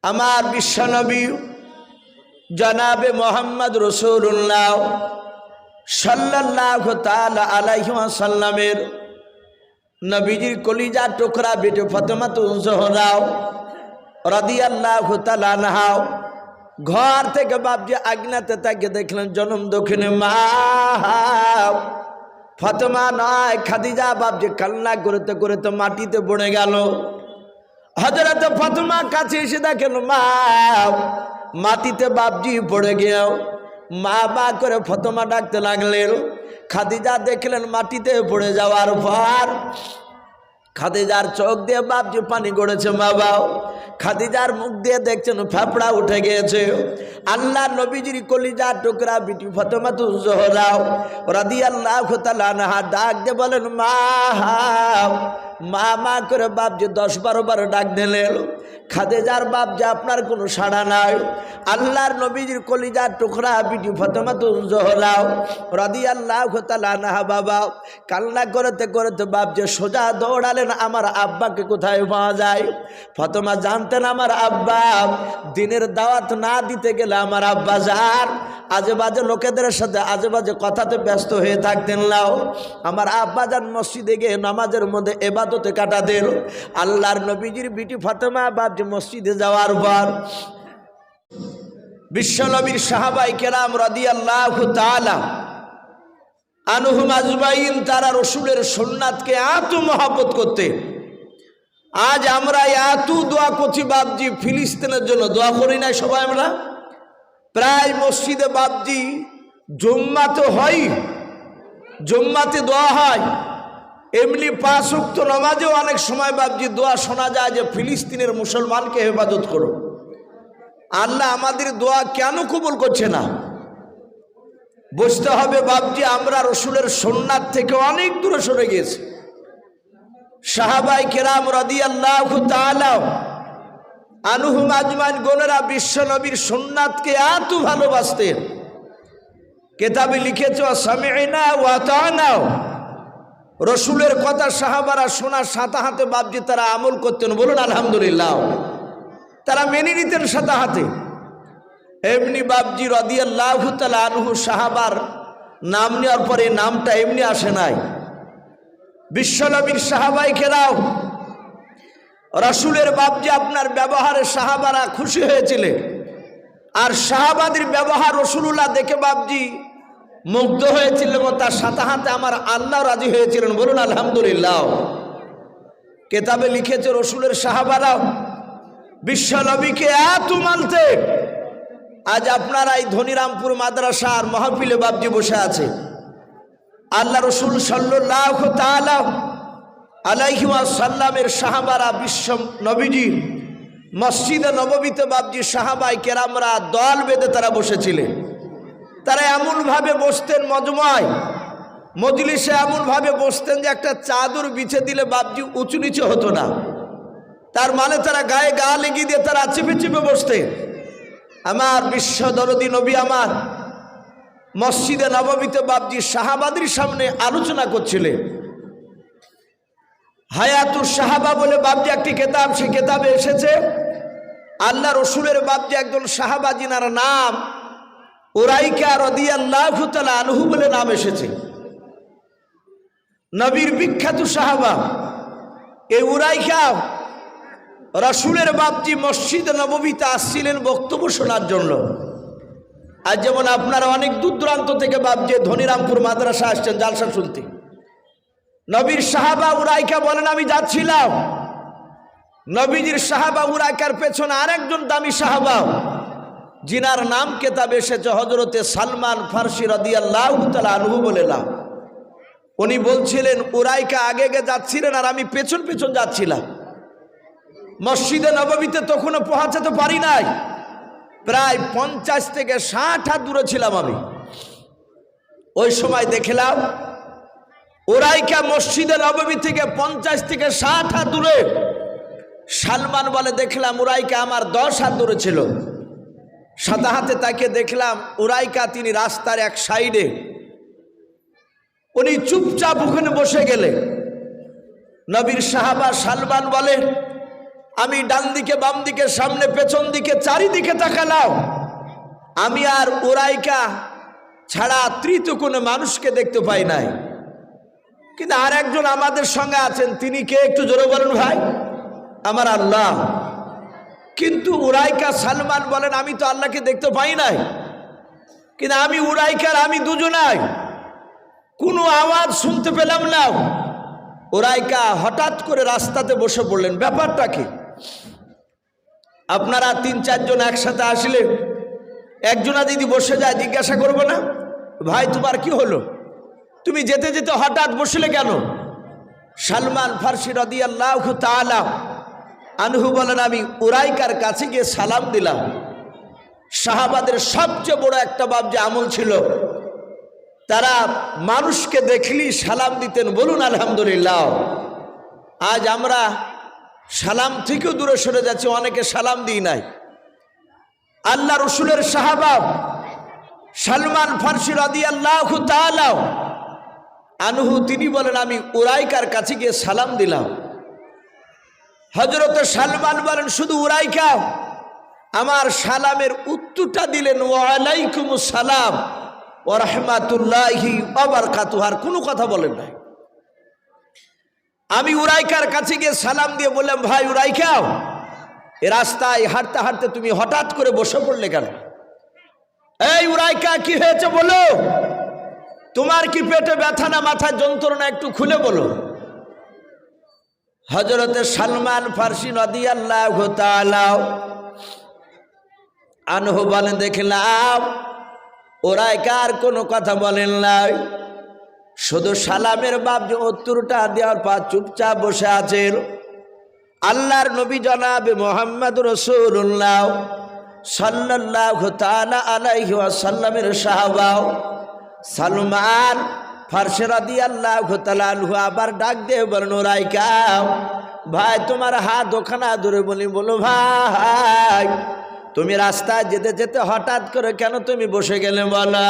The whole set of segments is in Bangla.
আমার বিশ্বনবী জনাবে মোহাম্মদ রাসূলুল্লাহ সাল্লাল্লাহু তাআলা আলাইহি ওয়াসাল্লামের নবীজির কলিজার টুকরা বেটি ফাতেমাতুজ জোহরা রাদিয়াল্লাহু তাআলা আনহা ঘর থেকে বাপজি আগনাতে তাকে দেখলেন জনম দক্ষিণে মা ফাতেমা নয় খাদিজা। বাপজি কান্না করতে করতে মাটিতে পড়ে গেল। হযরত ফাতেমা কাছে এসে দেখেন মা মাটিতে বাপজি পড়ে গেল। মা মা করে ফাতেমা ডাকতে লাগলেন। খাদিজা দেখলেন মাটিতে পড়ে যাওয়ার পর খাদিজার চোখ দিয়ে বাপজি পানি গড়েছে। বাবা খাদিজার মুখ দিয়ে দেখছেন ফেফড়া উঠে গিয়েছে। আল্লাহ নবীজির কলিজার টুকরা বিটি ফাতেমাতুজ জোহরা রাদিয়াল্লাহু তাআলা আনহা ডাক দিয়ে বলেন মা মা মা করে বাপজি 10-12 বার ডাক দিলেন। খাদিজার বাপজি আপনার কোনো সাড়া নাই। আল্লাহর নবীজির কলিজার টুকরা বিটি ফাতেমাতুজ জোহরা রাদিয়াল্লাহু তাআলা আনহা বাবা কান্না করতে করতে বাপজি সোজা দৌড়ালেন আমার আব্বাকে কোথায় পাওয়া যায়। ফাতেমা জানতেন আমার আব্বা দিনের দাওয়াত না দিতে গেলে আমার আব্বা যান আজে বাজে লোকেদের সাথে আজে বাজে কথাতে ব্যস্ত হয়ে থাকতেন। লাও আমার আব্বা যান মসজিদে গিয়ে নামাজের মধ্যে ইবাদতে কাটাতেন। আল্লাহর নবীজির বিটি ফাতেমা বাপজি মসজিদে যাওয়ার পর বিশ্বনবীর সাহাবায়ে কেরাম রাদিয়াল্লাহু তাআলা আনহুম আজমাইন তারা রাসূলের সুন্নাতকে এত মহব্বত করতে। আজ আমরা এত দোয়া করছি বাপজি ফিলিস্তিনের জন্য দোয়া করি না সবাই আমরা প্রায় মসজিদে বাপজি জুম্মাতে হয় জুম্মাতে দোয়া হয় এমনি 5 ওয়াক্ত নামাজেও অনেক সময় বাপজি দোয়া শোনা যায় যে ফিলিস্তিনের মুসলমানকে হেফাজত করো। আল্লাহ আমাদের দোয়া কেন কবুল করছে না? বুঝতে হবে বাপজি আমরা রাসূলের সুন্নাত থেকে অনেক দূরে সরে গেছি। সাহাবায়ে কেরাম রাদিয়াল্লাহু তাআলা আনহুম আজমাইন গোনেরা বিশ্বনবীর সুন্নাতকে এত ভালোবাসতেন। কিতাবে লিখেছে সামি'না ওয়া আতা'না রাসূলের কথা সাহাবারা শোনার সাথে সাথে বাপজি তারা আমল করতেন। বলুন আলহামদুলিল্লাহ। তারা মেনে নিতেন সাথে সাথে। এমনি বাপজি রাদিয়াল্লাহু তাআলা আনহু সাহাবার নাম নেওয়ার পরে নামটা এমনি আসে নাই। বিশ্বনবীর সাহাবায়ে কেরাম রাসূলের বাপজি আপনার ব্যবহারে সাহাবারা খুশি হয়েছিলেন। আর সাহাবাদের ব্যবহার রাসূলুল্লাহ দেখে বাপজি মুগ্ধ হয়েছিলেন এবং তার সাথে সাথে আমার আল্লাহ রাজি হয়েছিলেন। বলুন আলহামদুলিল্লাহ। কিতাবে লিখেছে রাসূলের সাহাবারা বিশ্বনবীকে এত মানতে আজ আপনারা এই ধনিরামপুর মাদ্রাসার মাহফিলে বাপজি বসে আছে। আল্লাহ রাসূল সাল্লাল্লাহু তাআলা আলাইহি ওয়াসাল্লামের সাহাবারা বিশ্ব নবীজি মসজিদে নববীতে বাপজি সাহাবায়ে কেরামরা দল বেঁধে তারা বসেছিলেন। তারা এমনভাবে বসতেন মজমায় মজলিসে এমনভাবে বসতেন যে একটা চাদর বিছে দিলে বাপজি উঁচু নিচু হতো না। তার মানে তারা গায়ে গা লেগিয়ে দিয়ে তারা চিপে চিপে বসতেন। আমার বিশ্ব দরদি নবী আমার মসজিদে নববীতে বাপজি সাহাবাদের সামনে আলোচনা করছিলেন। হায়াতুস সাহাবা বলে বাপজি একটি কিতাব, সে কিতাবে এসেছে আল্লাহ রসুলের বাপজি একজন সাহাবা যিনার নাম উরাইকা রাদিয়াল্লাহু তাআলা আনহু বলে নাম এসেছে। নবীর বিখ্যাত সাহাবা এই উরাইকা রসুলের বাপজি মসজিদ নববীতে আসছিলেন বক্তব্য শোনার জন্য। আজ যেমন আপনারা অনেক দূর দূরান্ত থেকে বাপজি ধনিরামপুর মাদ্রাসা আসছেন জালসা শুনতে। নবীর সাহাবা উরাইকা বলেন আমি যাচ্ছিলাম। নবীজির সাহাবা উরাইকার পেছনে আরেকজন দামি সাহাবা যিনার নাম কিতাবে এসেছে হযরতে সালমান ফারসি রাদিয়াল্লাহু তাআলা আনহু বলে নাম। উনি বলছিলেন উরাইকা আগে আগে যাচ্ছিলেন আর আমি পেছন পেছন যাচ্ছিলাম। মসজিদে নববীতে তখনও পৌঁছাতে পারি নাই, প্রায় 50 থেকে 60 হাত দূরে ছিলাম আমি। ওই সময় দেখলাম উরাইকা মসজিদে নববী থেকে 50 থেকে 60 হাত দূরে। সালমান বলে দেখলাম উরাইকা আমার 10 হাত দূরে ছিল। সাদা হাতে তাকে দেখলাম উরাইকা তিনি রাস্তার এক সাইডে উনি চুপচাপ ওখানে বসে গেলেন। নবীর সাহাবা সালমান বলে আমি ডান দিকে বাম দিকে সামনে পেছন দিকে চারিদিকে তাকালাম, আমি আর উরাইকা ছাড়া তৃতীয় কোনো মানুষকে দেখতে পাই নাই। কিন্তু আর একজন আমাদের সঙ্গে আছেন, তিনি কে একটু জোরে বলুন ভাই? আমার আল্লাহ। কিন্তু উরাইকা সালমান বলেন আমি তো আল্লাহকে দেখতে পাই নাই, কিন্তু আমি উরাইকার আমি দুজনাই কোনো আওয়াজ শুনতে পেলাম না। উরাইকা হঠাৎ করে রাস্তাতে বসে পড়লেন। ব্যাপারটা কি? আপনারা ৩-৪ জন একসাথে আসলে একজনা যদি বসে যায় জিজ্ঞাসা করবো না, ভাই তোমার কি হলো, তুমি যেতে যেতে হঠাৎ বসলে কেন? সালমান ফারসি রাদিয়াল্লাহু তাআলা আনহু বলেন আমি উরাইকার কাছে গিয়ে সালাম দিলাম। সাহাবাদের সবচেয়ে বড় একটা বাব যে আমল ছিল, তারা মানুষকে দেখলেই সালাম দিতেন। বলুন আলহামদুলিল্লাহ। আজ আমরা সালাম থেকেও দূরে সরে যাচ্ছি, অনেকে সালাম দিই নাই। আল্লাহ রসুলের সাহাবা সালমান ফারসি রাদিয়াল্লাহু তাআলা আনহু তিনি বলেন আমি উরাইকার কাছে গিয়ে সালাম দিলাম। হযরত সালমান বলেন শুধু উরাইকা আমার সালামের উত্তরটা দিলেন, ওয়া আলাইকুমুস সালাম ওয়া রাহমাতুল্লাহি ওয়া বারাকাতুহু, আর কোনো কথা বলেন নাই। আমি উরাইকার কাছে গিয়ে সালাম দিয়ে বললাম ভাই উরাইকা, এ রাস্তায় হাঁটতে হাঁটতে তুমি হঠাৎ করে বসে পড়লে কেন? এই উরাইকা কি হয়েছে বলো, তোমার কি পেটে ব্যথা না মাথায় যন্ত্রণা, একটু খুলে বলো। হযরতে সালমান ফারসি রাদিয়াল্লাহু তাআলা আনহু বলেন দেখলাম উরাইকা আর কোনো কথা বলেন নাই, শুধু সালামের বাপ যে উত্তরটা দেওয়ার পর চুপচাপ বসে আছেন। আল্লাহর নবী জনাবে মুহাম্মদ রাসূলুল্লাহ সাল্লাল্লাহু তাআলা আলাইহি ওয়াসাল্লামের সাহাবা সালমান ফারসি রাদিয়াল্লাহু তাআলা আনহু আবার ডাক দিয়ে বলেন উরাইকা ভাই তোমার হাত ওখানা ধরে বলো ভাই তুমি রাস্তায় যেতে যেতে হঠাৎ করে কেন তুমি বসে গেলে বলো।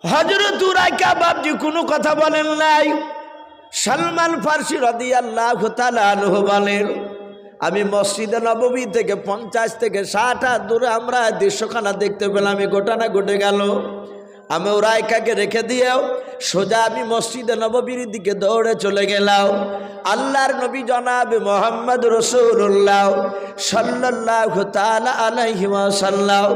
হযরত উরাইকা বাপজি কোনো কথা বলেন নাই। সালমান ফারসি রাদিয়াল্লাহু তাআলা আনহু বলেন আমি মসজিদে নববী থেকে 50 থেকে 60 হাত দূরে আমরা দৃশ্যখানা দেখতে পেলাম, এই ঘটনা ঘটে গেল। আমি উরাইকাকে রেখে দিয়েও সোজা আমি মসজিদে নববীর দিকে দৌড়ে চলে গেলাম। আল্লাহর নবী জনাবে মুহাম্মদ রাসূলুল্লাহ সাল্লাল্লাহু তাআলা আলাইহি ওয়াসাল্লাম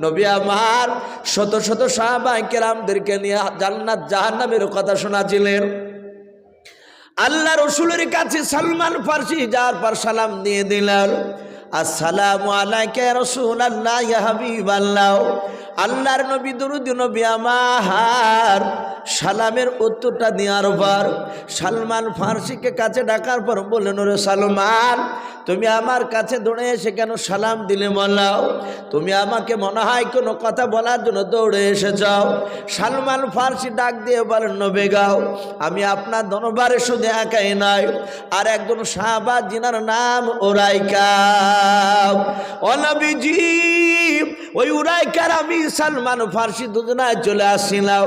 নবী আমার শত শত সাহাবায়ে কেরামদেরকে নিয়ে জান্নাত জাহান্নামের কথা শোনাছিলেন। আল্লাহ রসুলের কাছে সালমান ফারসি যাওয়ার পর সালাম দিয়ে দিলেন, আসসালামু আলাইকা ইয়া রাসূলুল্লাহ ইয়া হাবিবাল্লাহ। আল্লাহর নবী দরুদ নবী আমার সালামের উত্তরটা দেওয়ার পর সালমান ফারসিকে কাছে ডাকার পর বললেন ওরে সালমান তুমি আমার কাছে দৌড়ে এসে কেন সালাম দিলে বলাও, তুমি আমাকে মনে হয় কোনো কথা বলার জন্য দৌড়ে এসেছাও। সালমান ফারসি ডাক দিয়ে বলেন নবী গাও আমি আপনার দরবারে শুধু একাই নয় আর একজন সাহাবা যিনার নাম উরাইকা। ও নবীজি ওই উরাইকার আমি সালমান ফারসি দুজনায় চলে আসছিলাম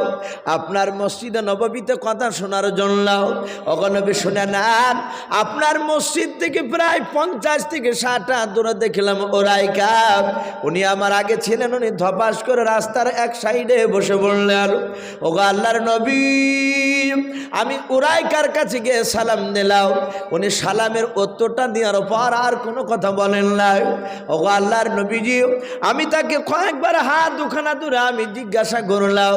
আপনার মসজিদে নববীতে কথা শোনার জন্য। ওগো নবী শুনে নেন, আপনার মসজিদ থেকে প্রায় 50 থেকে 60 হাত দূরে দেখলাম উরাইকা, উনি আমার আগে ছিলেন, উনি ধপাস করে রাস্তার এক সাইডে বসে বললেন ওগো আল্লাহর নবী আমি উরাইকার কাছে গিয়ে সালাম দিলাম, উনি সালামের উত্তরটা দেওয়ার পর আর কোনো কথা বলেন নাই। ওগো আল্লাহর নবীজি আমি তাকে কয়েকবার হাত দুখানা দূরে আমি জিজ্ঞাসা করলাম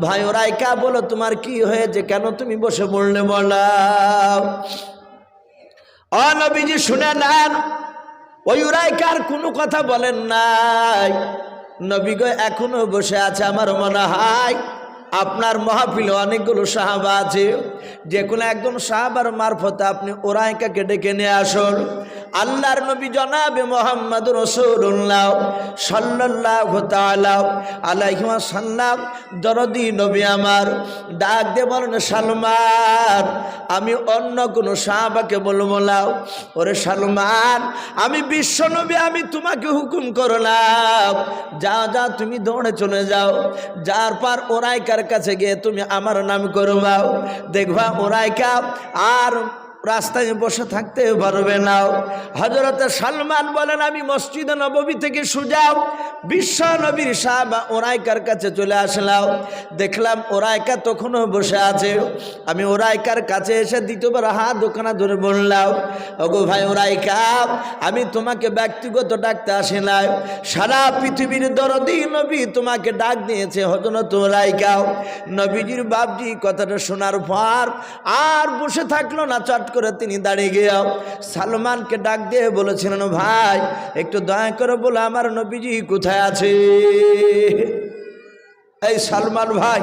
ভাই উরাইকা বলো তোমার কি হয়েছে, কেন তুমি বসে বললে বলাও। ও নবীজি শুনে নেন, ওই উরাইকার কোনো কথা বলেন নাই। নবী গো এখনো বসে আছে, আমার মনে হয় আপনার মাহফিলে অনেকগুলো সাহাবা আছে, যে কোনো একজন সাহাবার মারফতে আপনি উরাইকাকে ডেকে নিয়ে আসুন। আল্লাহর নবী জনাবে মুহাম্মদ রাসূলুল্লাহ সাল্লাল্লাহু তাআলা আলাইহি ওয়াসাল্লাম দরদি নবী আমার ডাক দিয়ে বলেন সালমান আমি অন্য কোনো সাহাবাকে বলবো না, ওরে সালমান আমি বিশ্ব নবী আমি তোমাকে হুকুম করলাম যাও যাও তুমি দৌড়ে চলে যাও, যার পর উরাইকার কাছে গিয়ে তুমি আমার নাম করবাও, দেখবা উরাইকা আর রাস্তায় বসে থাকতে পারবে না। হযরত সালমান বলেন আমি মসজিদে নববী থেকে সোজা বিশ্ব নবীর সাহাবা উরাইকার কাছে চলে আসলাম। দেখলাম উরাইকা তখনও বসে আছে। আমি উরাইকার কাছে এসে দ্বিতীয়বার হাত দোকানা ধরে বললাম, ওগো ভাই উরাইকা, আমি তোমাকে ব্যক্তিগত ডাকতে আসি নাই, সারা পৃথিবীর দরদি নবী তোমাকে ডাক দিয়েছে হযরত উরাইকা। নবীজির বাপজি কথাটা শোনার পর আর বসে থাকলো না, চট করে তিনি দাঁড়িয়ে গিয়ে সালমানকে ডাক দিয়ে বলেছিলেন, ভাই একটু দয়া করে বলো আমার নবীজি কোথায় আছে? এই সালমান ভাই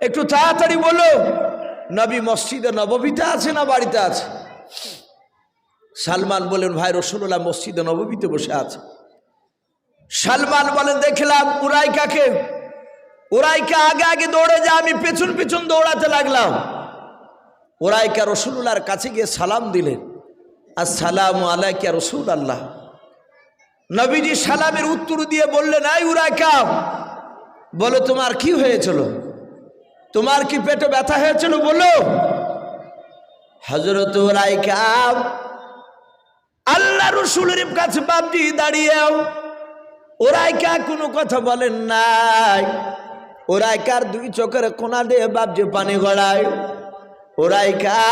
একটু তাড়াতাড়ি বলো, নবী মসজিদে নববীতে আছে না বাড়িতে আছে? সালমান বলেন, ভাই রাসূলুল্লাহ মসজিদে নববীতে বসে আছে। সালমান বলেন, দেখলাম উরাইকাকে, উরাইকা আগে আগে দৌড়ে যায়, আমি পেছন পেছন দৌড়াতে লাগলাম। উরাইকা রাসূলুল্লাহর কাছে গিয়ে সালাম দিলেন, আসসালামু আলাইকা রাসূলুল্লাহ। নবীজি সালামের উত্তর দিয়ে বললেন, এই উরাইকা, বলো তোমার কি হয়েছিল? তোমার কি পেটে ব্যথা হয়েছিল বলো? হযরত উরাইকা আল্লাহ রাসূলের কাছে বাপজি দাঁড়িয়ে, উরাইকা কোনো কথা বলেন নাই। উরাইকার দুই চোখের কোনা দিয়ে বাপজি পানি গড়ায়। উরাইকা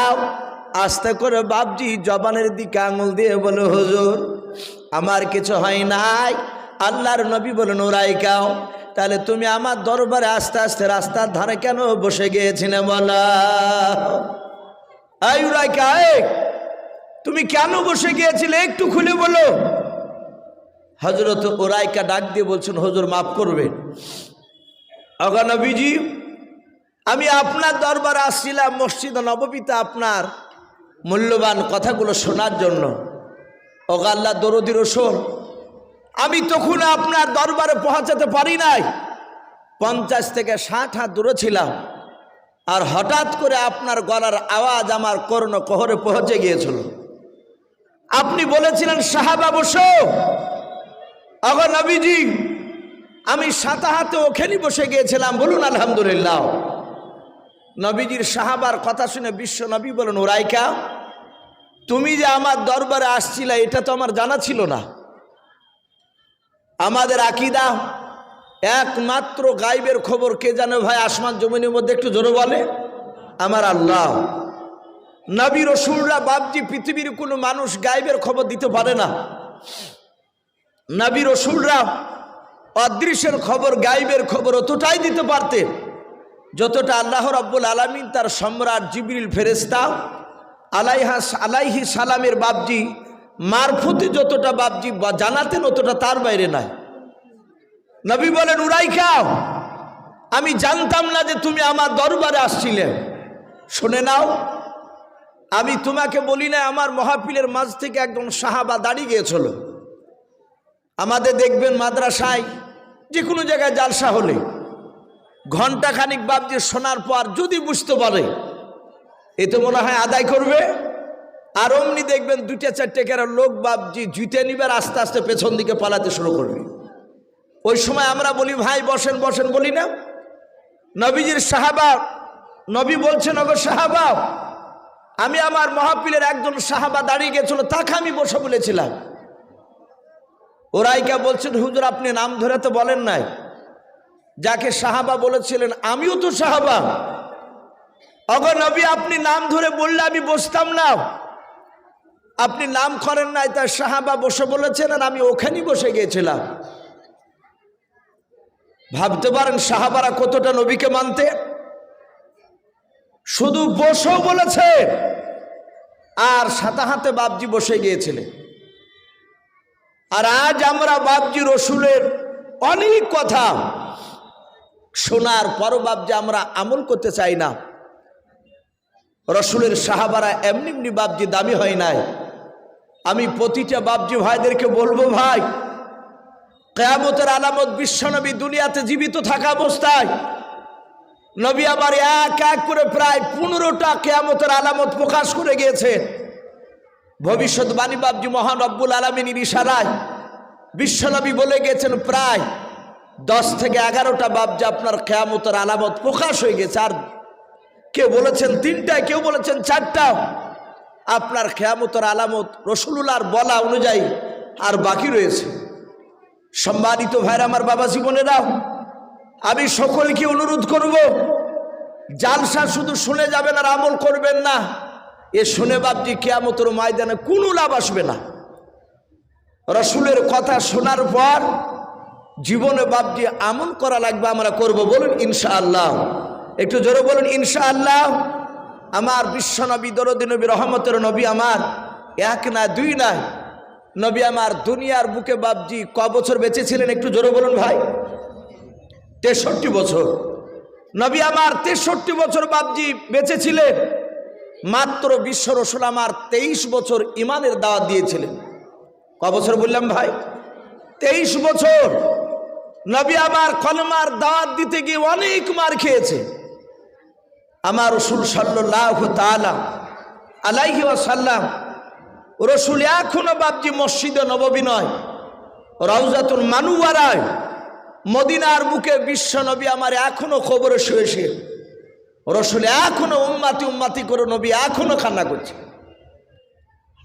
আস্তে করে বাপজি জবানের দিকে আঙুল দিয়ে বলে, হুজুর আমার কিছু হয় নাই। আল্লাহর নবী বলেন, উরাইকা তাহলে তুমি আমার দরবারে আস্তে আস্তে রাস্তার ধারে কেন বসে গিয়েছিলে বলা? এই উরাইকা, তুমি কেন বসে গিয়েছিলে একটু খুলে বলো। হযরত উরাইকা ডাক দিয়ে বলছেন, হুজুর মাফ করবেন, ওগো নবীজি আমি আপনার দরবারে আসছিলাম মসজিদ নববীতে আপনার মূল্যবান কথাগুলো শোনার জন্য। ওগো আল্লাহ দরদি রাসূল, আমি তখন আপনার দরবারে পৌঁছাতে পারি নাই, 50 থেকে 60 হাত দূরে ছিলাম। আর হঠাৎ করে আপনার গলার আওয়াজ আমার কর্ণকুহরে পৌঁছে গিয়েছিল। আপনি বলেছিলেন সাহাবা বসো। ওগো নবীজি আমি সাথে হাতে ওখানে বসে গিয়েছিলাম, বলুন আলহামদুলিল্লাহ। নবীজির সাহাবার কথা শুনে বিশ্ব নবী বলেন, উরাইকা তুমি যে আমার দরবারে আসছিলে এটা তো আমার জানা ছিল না। আমাদের আকীদা একমাত্র গায়বের খবর কে জানে ভাই? আসমান জমিনের মধ্যে একটু জোরে বলে, আমার আল্লাহ। নবী রাসূলরা বাপজি পৃথিবীর কোনো মানুষ গায়বের খবর দিতে পারে না। নবী রাসূলরা অদৃশ্যের খবর, গায়বের খবর অতটাই দিতে পারতেন যতটা আল্লাহ রাব্বুল আলামিন তার সম্রাট জিবরিল ফেরেশতা আলাইহি সালামের বাপজি মারফতে যতটা বাপজি জানাতেন অতটা তার বাইরে নাই। নবী বলেন, উরাইকা আমি জানতাম না যে তুমি আমার দরবারে আসছিলে। শুনে নাও, আমি তোমাকে বলি না আমার মাহফিলের মাঝ থেকে একজন সাহাবা দাঁড়িয়ে গিয়েছিল। আমাদের দেখবেন মাদ্রাসায় যে কোনো জায়গায় জালসা হলে ঘন্টা খানিক বাপজি শোনার পর যদি বুঝতে পারে এতে মনে হয় আদায় করবে, আর অমনি দেখবেন 2-4 করে লোক বাপজি জুতে নিবার আস্তে আস্তে পেছন দিকে পালাতে শুরু করবে। ওই সময় আমরা বলি, ভাই বসেন বসেন, বলি না? নবীজির সাহাবা, নবী বলছেন, ওগো সাহাবা আমি আমার মাহফিলের একজন সাহাবা দাঁড়িয়ে গেছিল, তাকে আমি বসে বলেছিলাম। উরাইকা বলছেন, হুজুর আপনি নাম ধরে তো বলেন নাই। যাকে সাহাবা বলেছিলেন আমিও তো সাহাবা। ওগো নবী আপনি নাম ধরে বললে আমি বসতাম না, আপনি নাম করেন নাই, তার সাহাবা বসে বলেছেন আর আমি ওখানেই বসে গিয়েছিলাম। ভাবতে পারেন সাহাবারা কতটা নবীকে মানতে। শুধু বসো বলেছে আর সাথে হাতে বাপজি বসে গিয়েছিলেন। আর আজ আমরা বাপজি রাসূলের অনেক কথা শোনার পরও বাপজি আমরা আমল করতে চাই না। রাসূলের সাহাবারা এমনি এমনি বাপজি দামি হয় নাই। আমি প্রতিটা বাপজি ভাইদেরকে বলবো, ভাই কিয়ামতের আলামত বিশ্বনবী দুনিয়াতে জীবিত থাকা অবস্থায় নবী আবার এক এক করে প্রায় 15টা কিয়ামতের আলামত প্রকাশ করে গিয়েছেন। ভবিষ্যৎবাণী বাপজি মহান রব্বুল আলামিনের ইশারায় বিশ্বনবী বলে গেছেন প্রায় 10 থেকে 11টা বাপজি আপনার কিয়ামতের আলামত প্রকাশ হয়ে গেছে। আর কেউ বলেছেন 3টা, কেউ বলেছেন 4টা। আপনার কিয়ামতের আলামত রাসূলুল্লাহর বলা অনুযায়ী আর বাকি রয়েছে। সম্মানিত ভাইরা আমার, বাবা জীবনেরা, আমি সকলকে অনুরোধ করব, জালসা শুধু শুনে যাবেন আর আমল করবেন না। এ শুনে বাপজি কিয়ামতের ময়দানে কোনো লাভ আসবে না। রাসূলের কথা শোনার পর জীবনে বাপজি আমল করা লাগবে, আমরা করব। বলুন ইনশাআল্লাহ, একটু জোরে বলুন ইনশাআল্লাহ। আমার বিশ্বনবী দরদি নবী রহমতের নবী আমার এক না দুই না, নবী আমার দুনিয়ার বুকে বাপজি ক বছর বেঁচে ছিলেন? একটু জোরে বলুন ভাই। 63 বছর। নবী আমার 63 বছর বাপজি বেঁচে ছিলেন। মাত্র বিশ্ব রসুল আমার 23 বছর ইমানের দাওয়াত দিয়েছিলেন। ক বছর বললাম ভাই? 23 বছর। নবী আমার কলমার দাওয়াত দিতে গিয়ে অনেক মার খেয়েছে। আমার রসুল সাল্লাল্লাহু তাআলা আলাইহি ওয়াসাল্লাম, রসুল এখনো বাপজি মসজিদে নববী নয়, রওজাতুল মানুওয়ারায় মদিনার বুকে বিশ্ব নবী আমার এখনো কবরে শুয়ে রসুল এখনো উম্মাতি উম্মাতি করে নবী এখনো কান্না করছে।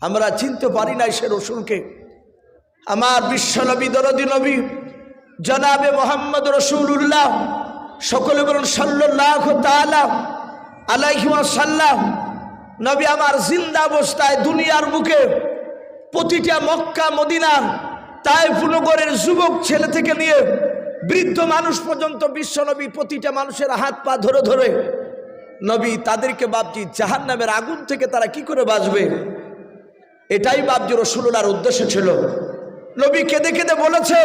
আমরা চিনতে পারি না সে রসুলকে। আমার বিশ্ব নবী দরদি নবী জনাবে মোহাম্মদ রাসূলুল্লাহ, সকলে বলুন সাল্লাল্লাহু তাআলা আলাইহি ওয়াসাল্লাম। নবী আমার জিন্দা অবস্থায় দুনিয়ার বুকে প্রতিটা মক্কা মদিনার তায়েফ নগরের যুবক ছেলে থেকে নিয়ে বৃদ্ধ মানুষ পর্যন্ত বিশ্ব নবী প্রতিটা মানুষের হাত পা ধরে ধরে নবী তাদেরকে বাপজি জাহান্নামের আগুন থেকে তারা কি করে বাঁচবে, এটাই বাপজি রাসূলুল্লাহর উদ্দেশ্য ছিল। নবী কেঁদে কেঁদে বলেছে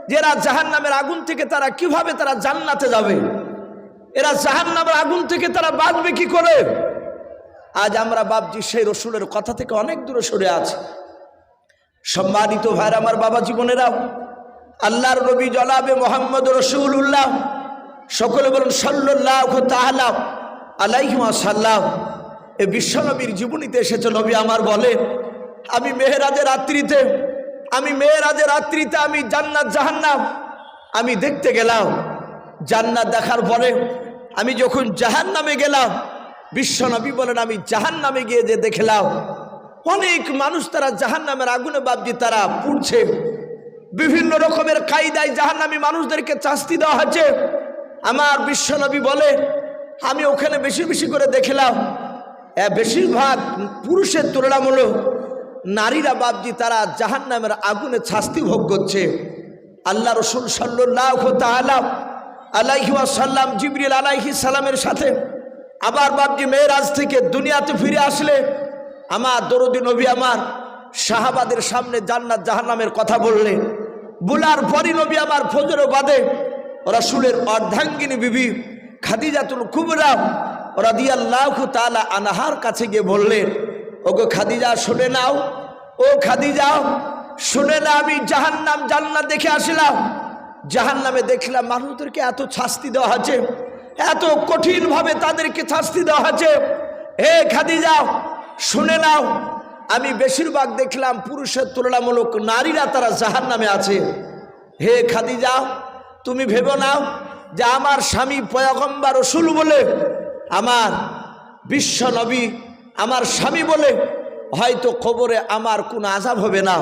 যে এরা জাহান্নামের আগুন থেকে তারা কিভাবে তারা জান্নাতে যাবে, এরা জাহান্নামের আগুন থেকে তারা বাঁচবে কি করে। আজ আমরা বাপজি সেই রসুলের কথা থেকে অনেক দূরে সরে আছি। সম্মানিত ভাইরা আমার, বাবা জীবনেরাও, আল্লাহর নবী জনাবে মোহাম্মদ রাসূলুল্লাহ, সকলে বলুন সাল্লাল্লাহু তাআলা আলাইহি ওয়াসাল্লাম। এই বিশ্বনবীর জীবনীতে এসেছে, নবী আমার বলে, আমি মেহেরাজের রাত্রিতে আমি জান্নাত জাহান্নাম আমি দেখতে গেলাম। জান্নাত দেখার পরে আমি যখন জাহান্নামে গেলাম, বিশ্বনবী বলেন আমি জাহান্নামে গিয়ে যে দেখলাম অনেক মানুষ তারা জাহান্নামের আগুনে বাপজি তারা পুড়ছে। বিভিন্ন রকমের কায়দায় জাহান্নামী মানুষদেরকে শাস্তি দেওয়া হচ্ছে। আমার বিশ্বনবী বলে আমি ওখানে বেশি বেশি করে দেখলাম বেশিরভাগ পুরুষের তুলনামূলক নারীরা বাপজি তারা জাহান্নামের আগুনে শাস্তি ভোগ করছে। আল্লাহ রসুল সাল্লাল্লাহু তাআলা আলাইহি ওয়াসাল্লাম জিবরিল আলাইহিস সালামের সাথে আবার বাপজি মেরাজ থেকে দুনিয়াতে ফিরে আসলে আমার দরদি নবী আমার সাহাবাদের সামনে জান্নাত জাহান্নামের কথা বললেন। বলার পরই নবী আমার ফজর বাদে রাসূলের অর্ধাঙ্গিনী বিবি খাদিজাতুল কুবরা রাদিয়াল্লাহু তাআলা আনহার কাছে গিয়ে বললেন, ওগো খাদিজা শুনে নাও, ও খাদিজা শুনে না, আমি জাহান্নাম জান্নাত দেখে আসলাম। জাহান্নামে দেখলাম মানুষদেরকে এত শাস্তি দেওয়া হচ্ছে, এত কঠিনভাবে তাদেরকে শাস্তি দেওয়া হচ্ছে। হে খাদিজা শুনে নাও, আমি বেশিরভাগ দেখলাম পুরুষের তুলনামূলক নারীরা তারা জাহান্নামে আছে। হে খাদিজা তুমি ভেবো নাও যে আমার স্বামী পয়গম্বর রাসূল বলে, আমার বিশ্ব নবী আমার স্বামী বলে হয়তো কবরে আমার কোনো আযাব হবে না,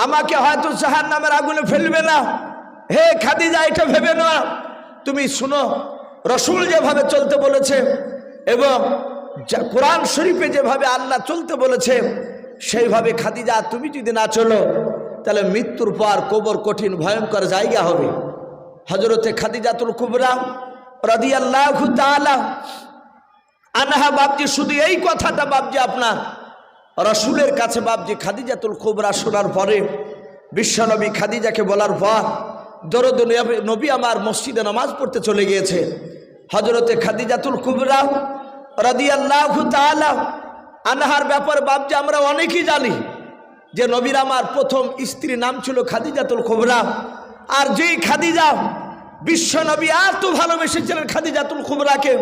আমাকে হয়তো জাহান্নামের আগুনে ফেলবে না। হে খাদিজা এটা ভেবে না, তুমি শুনো রাসূল যেভাবে চলতে বলেছে এবং কোরআন শরীফে যেভাবে আল্লাহ চলতে বলেছে সেইভাবে খাদিজা তুমি যদি না চলো তাহলে মৃত্যুর পর কবর কঠিন ভয়ঙ্কর জায়গা হবে। হযরতে খাদিজাতুল কুবরা রাদিয়াল্লাহু তাআলা আনহা বাপজি শুধু এই কথাটা বাপজি আপনার রাসূলের কাছে বাপজি খাদিজাতুল কুবরা শোনার পরে বিশ্বনবী খাদিজাকে বলার পর দরদ নবী আমার মসজিদে নামাজ পড়তে চলে গিয়েছে। হযরতে খাদিজাতুল কুবরা রাদিয়াল্লাহু তাআলা আনহার ব্যাপারে বাপজি আমরা অনেকেই জানি যে নবীর আমার প্রথম স্ত্রীর নাম ছিল খাদিজাতুল কুবরা। আর যেই খাদিজা বিশ্বনবী এত ভালোবেসেছিলেন খাদিজাতুল কুবরাকে,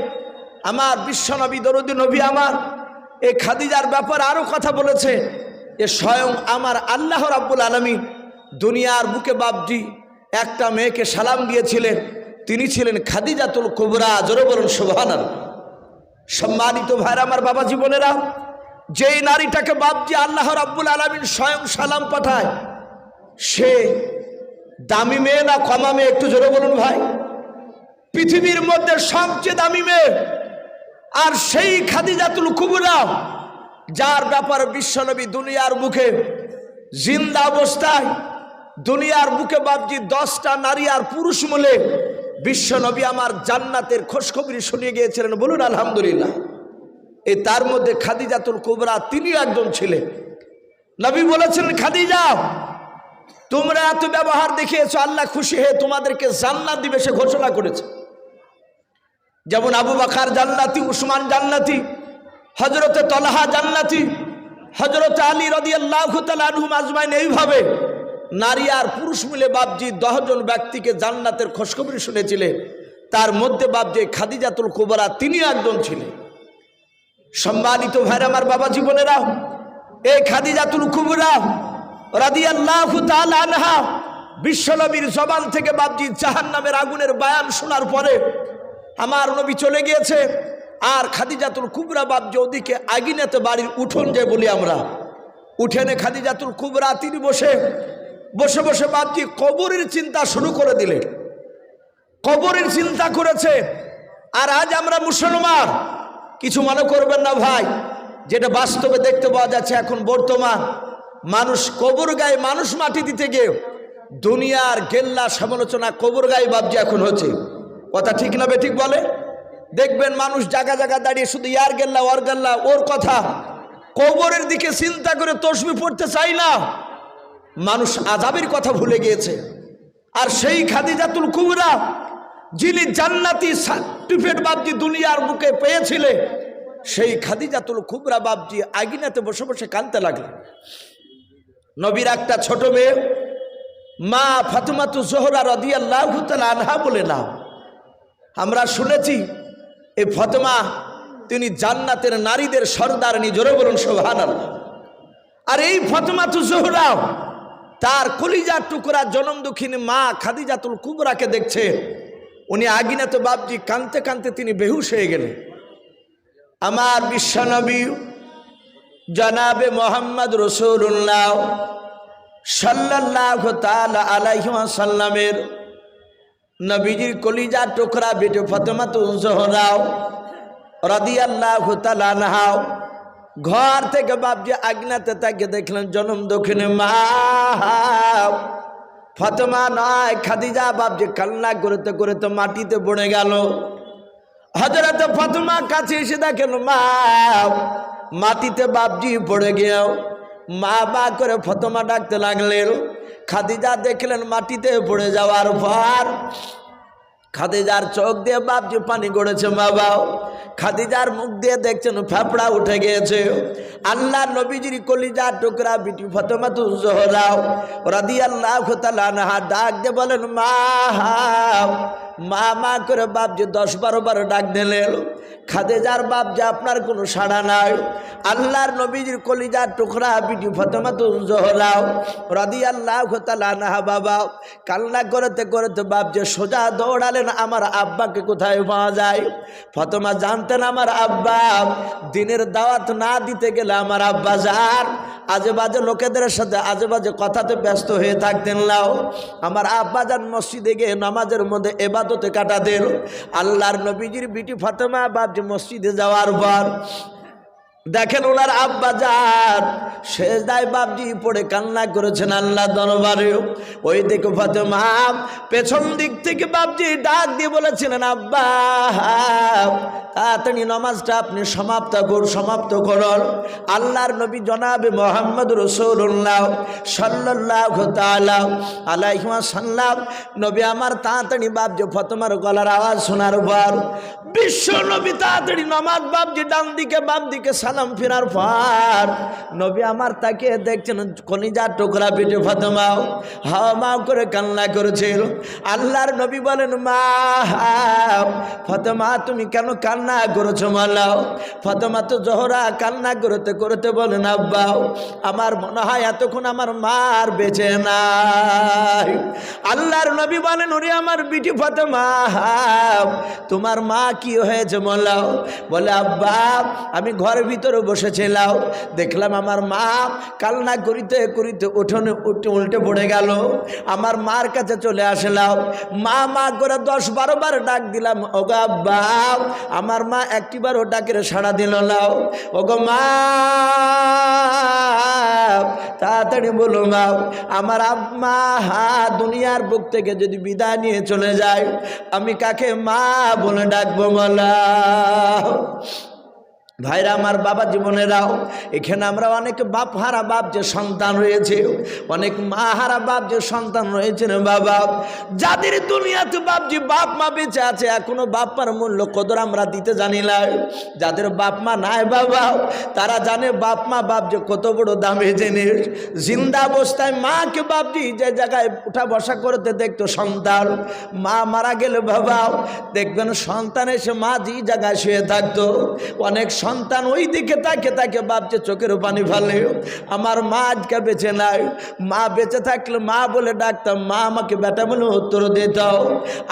আমার বিশ্বনবী দরদি নবী আমার এই খাদিজার ব্যাপারে আরো কথা বলেছে যে স্বয়ং আমার আল্লাহ রাব্বুল আলামিন দুনিয়ার বুকে বাপজি একটা মেয়েকে সালাম দিয়েছিলেন, তিনি ছিলেন খাদিজাতুল কুবরা। জোরে বলুন সুবহানাল্লাহ। সম্মানিত ভাইরা আমার, বাবা জীবনেরা, যেই নারীটাকে বাপজি আল্লাহ রাব্বুল আলামিন স্বয়ং সালাম পাঠায়, সে দামি মেয়ে না কমা মেয়ে? একটু জোরে বলুন ভাই। পৃথিবীর মধ্যে সবচেয়ে দামি মেয়ে, আর সেই খাদিজাতুল কুবরা, যার ব্যাপারে বিশ্বনবী দুনিয়ার মুখে জিন্দা অবস্থায় দুনিয়ার বুকে বাপজি 10টা নারী আর পুরুষ মিলে বিশ্বনবী আমার জান্নাতের খোঁজখবরি শুনিয়ে গিয়েছিলেন। বলুন আলহামদুলিল্লাহ। এই তার মধ্যে খাদিজাতুল কুবরা তিনিও একজন ছিলেন। নবী বলেছিলেন, খাদিজা তোমরা এত ব্যবহার দেখিয়েছো, আল্লাহ খুশি হয়ে তোমাদেরকে জান্নাত দিবে সে ঘোষণা করেছে। যেমন আবু বকর জান্নাতি, উসমান জান্নাতি, হযরতে তলহা জান্নাতি, হযরতে আলী রাদিয়াল্লাহু তাআলা আনহুম আজমাইন, এইভাবে নারী আর পুরুষ মিলে বাপজি 10 জন ব্যক্তিকে জান্নাতের খোঁজখবরি শুনেছিলেন। তার মধ্যে বাপজি খাদিজাতুল কুবরা তিনিও একজন ছিলেন। সম্মানিত ভাইরা আমার, বাবা জীবনেরা, এই খাদিজাতুল কুবরা রাদিয়াল্লাহু তাআলা আনহা বিশ্বনবীর জবান থেকে বাপজি জাহান্নামের আগুনের বয়ান শোনার পরে আমার নবী চলে গিয়েছে, আর খাদিজাতুল কুবরা বাপজি ওদিকে আগিনাতে বাড়ির উঠোন যে বলি আমরা, উঠোনে খাদিজাতুল কুবরা তিনি বসে বসে বসে বাপজি কবরের চিন্তা শুরু করে দিলেন। কবরের চিন্তা করেছে। আর আজ আমরা মুসলমান, কিছু মনে করবেন না ভাই, যেটা বাস্তবে দেখতে পাওয়া যাচ্ছে এখন বর্তমান, মানুষ কবর গায়ে মানুষ মাটি দিতে গিয়ে দুনিয়ার গেল্লা সমালোচনা কবর গায়ে বাপজি এখন হচ্ছে। কথা ঠিক না বেঠিক বলে? দেখবেন মানুষ জায়গা জায়গা দাঁড়িয়ে শুধু ইয়ার গেল্লা ওর গেল্লা ওর কথা, কবরের দিকে চিন্তা করে তসবিহ পড়তে চাই না। মানুষ আযাবের কথা ভুলে গিয়েছে। আর সেই খাদিজাতুল কুবরা যিনি জান্নাতি সার্টিফিকেট বাপজি দুনিয়ার বুকে পেয়েছিলেন, সেই খাদিজাতুল কুবরা বাপজি আগুনেতে বসে বসে কাঁদতে লাগলেন। নবীর একটা ছোট মেয়ে মা ফাতেমাতুজ জোহরা রাদিয়াল্লাহু তাআলা আনহা বলে নাম। আমরা শুনেছি এই ফাতেমা তিনি জান্নাতের নারীদের সরদারনি, জোরে বলুন সুবহানাল্লাহ। আর এই ফাতেমাতুজ জোহরা তার কলিজার টুকরা জনম দুঃখিনী মা খাদিজাতুল কুবরাকে দেখছে, উনি আগুনেতে বাপজি কাঁদতে কাঁদতে তিনি বেহুশ হয়ে গেলেন। আমার বিশ্বনবী জনাবে মোহাম্মদ রাসূলুল্লাহ সাল্লাল্লাহু তাআলা আলাইহি ওয়াসাল্লামের নবীজির কলিজার টুকরা বেটি ফাতেমাতুজ জোহরা রাদিয়াল্লাহু তাআলা আনহা ঘর থেকে বাপজি আগুনেতে তাকে দেখলেন জনম দক্ষিণে মা ফাতেমা নয় খাদিজা বাপজি কান্না করতে করতে মাটিতে পড়ে গেল। হযরত ফাতেমা কাছে এসে দেখেন মা মাটিতে বাপজি পড়ে গেল। মা মা করে ফাতেমা ডাকতে লাগলেন। খাদিজা দেখলেন মাটিতে পড়ে যাওয়ার পর খাদিজার চোখ দিয়ে বাপজি পানি গড়েছে। বাবা খাদিজার মুখ দিয়ে দেখছেন ফেফড়া উঠে গিয়েছে। আল্লাহ নবীজির কলিজার টুকরা বিটি ফাতেমাতুজ জোহরা রাদিয়াল্লাহু তাআলা আনহা ডাক দিয়ে বলেন মা মা মা করে বাপজি 10-12 বার ডাক দিলেন। খাদিজার বাপজি আপনার কোনো সাড়া নাই। আল্লাহর নবীজির কলিজার টুকরা বিটি ফাতেমাতুজ জোহরা রাদিয়াল্লাহু তাআলা আনহা বাবা কান্না করতে করতে বাপজি সোজা দৌড়ালেন আমার আব্বাকে কোথায় পাওয়া যায়। ফাতেমা জানতেন আমার আব্বা দিনের দাওয়াত না দিতে গেলে আমার আব্বা যান আজে বাজে লোকেদের সাথে আজে বাজে কথাতে ব্যস্ত হয়ে থাকতেন। লাও আমার আব্বা যান মসজিদে গিয়ে নামাজের মধ্যে ইবাদতে কাটাতেন। আল্লাহর নবীজির বিটি ফাতেমা বাপজি মসজিদে যাওয়ার পর দেখেন ওনার আব্বা যান সেজদায় বাপজি পড়ে কান্না করেছেন আল্লাহ দরবারে। ওই দেখো ফাতেমা পেছন দিক থেকে বাপজি ডাক দিয়ে বলেছিলেন আব্বা তাড়াতাড়ি নামাজটা আপনি সমাপ্ত করুন। আল্লাহর নবী জনাবে মোহাম্মদ রাসূলুল্লাহ সাল্লাল্লাহু তাআলা আলাইহি ওয়াসাল্লাম নবী আমার তাড়াতাড়ি বাপজি ফাতেমার গলার আওয়াজ শোনার পর বিশ্ব নবী তাড়াতাড়ি নামাজ বাপজি ডান দিকে বাম দিকে সালাম ফেরার পর নবী আমার তাকে দেখছেন কলিজার টুকরা বেটি ফাতেমা হাওয়া মা করে কান্না করেছিল। আল্লাহর নবী বলেন মা ফাতেমা তুমি কেন কান্না করেছো মালাও? ফাতেমা তো জোহরা কান্না করতে করতে বলেন আব্বা আমার মনে হয় এতক্ষণ আমার মার বেঁচে নাই। আল্লাহর নবী বলেন ওরে আমার বিটি ফাতেমা তোমার মা কি হয়েছে মালাও? বলে আব্বা আমি ঘরের ভিতরে ভিতরে বসেছিলাম, দেখলাম আমার মা কান্না করিতে করিতে উঠোনে উল্টে পড়ে গেল। আমার মার কাছে চলে আসলাম, মা মা করে 10-12 বার ডাক দিলাম, ওগো আব্বা। আমার মা একটিবারও ডাকের সাড়া দিল না। ওগো মা, তাড়াতাড়ি বলো মা, আমার আম্মা দুনিয়ার বুক থেকে যদি বিদায় নিয়ে চলে যায়, আমি কাকে মা বলে ডাকবো বলা? ভাইরা আমার, বাবা জীবনেরাও, এখানে আমরা অনেক বাপ হারা বাপ যে সন্তান রয়েছে, অনেক মা হারা বাপ যে সন্তান রয়েছে রে বাবা, যাদের দুনিয়াতে বাপ মা বেঁচে আছে, এখনো বাপ মার মূল্য কদর আমরা দিতে জানি না। যাদের বাপ মা নাই বাবা, তারা জানে বাপ যে কত বড় দামি জিনিস। জিন্দা অবস্থায় মাকে বাপজি যে জায়গায় উঠা বসা করতে দেখতো সন্তান, মা মারা গেলে বাবা দেখবেন সন্তান এসে মা যে জায়গায় শুয়ে থাকতো, অনেক সন্তান ওই দিকে তাকে তাকে বাপছে চোখের পানি ফেলে। আমার মা আজকে বেঁচে নাই, মা বেঁচে থাকলে মা বলে ডাকতাম, মা আমাকে বেটা বলে উত্তর দিত।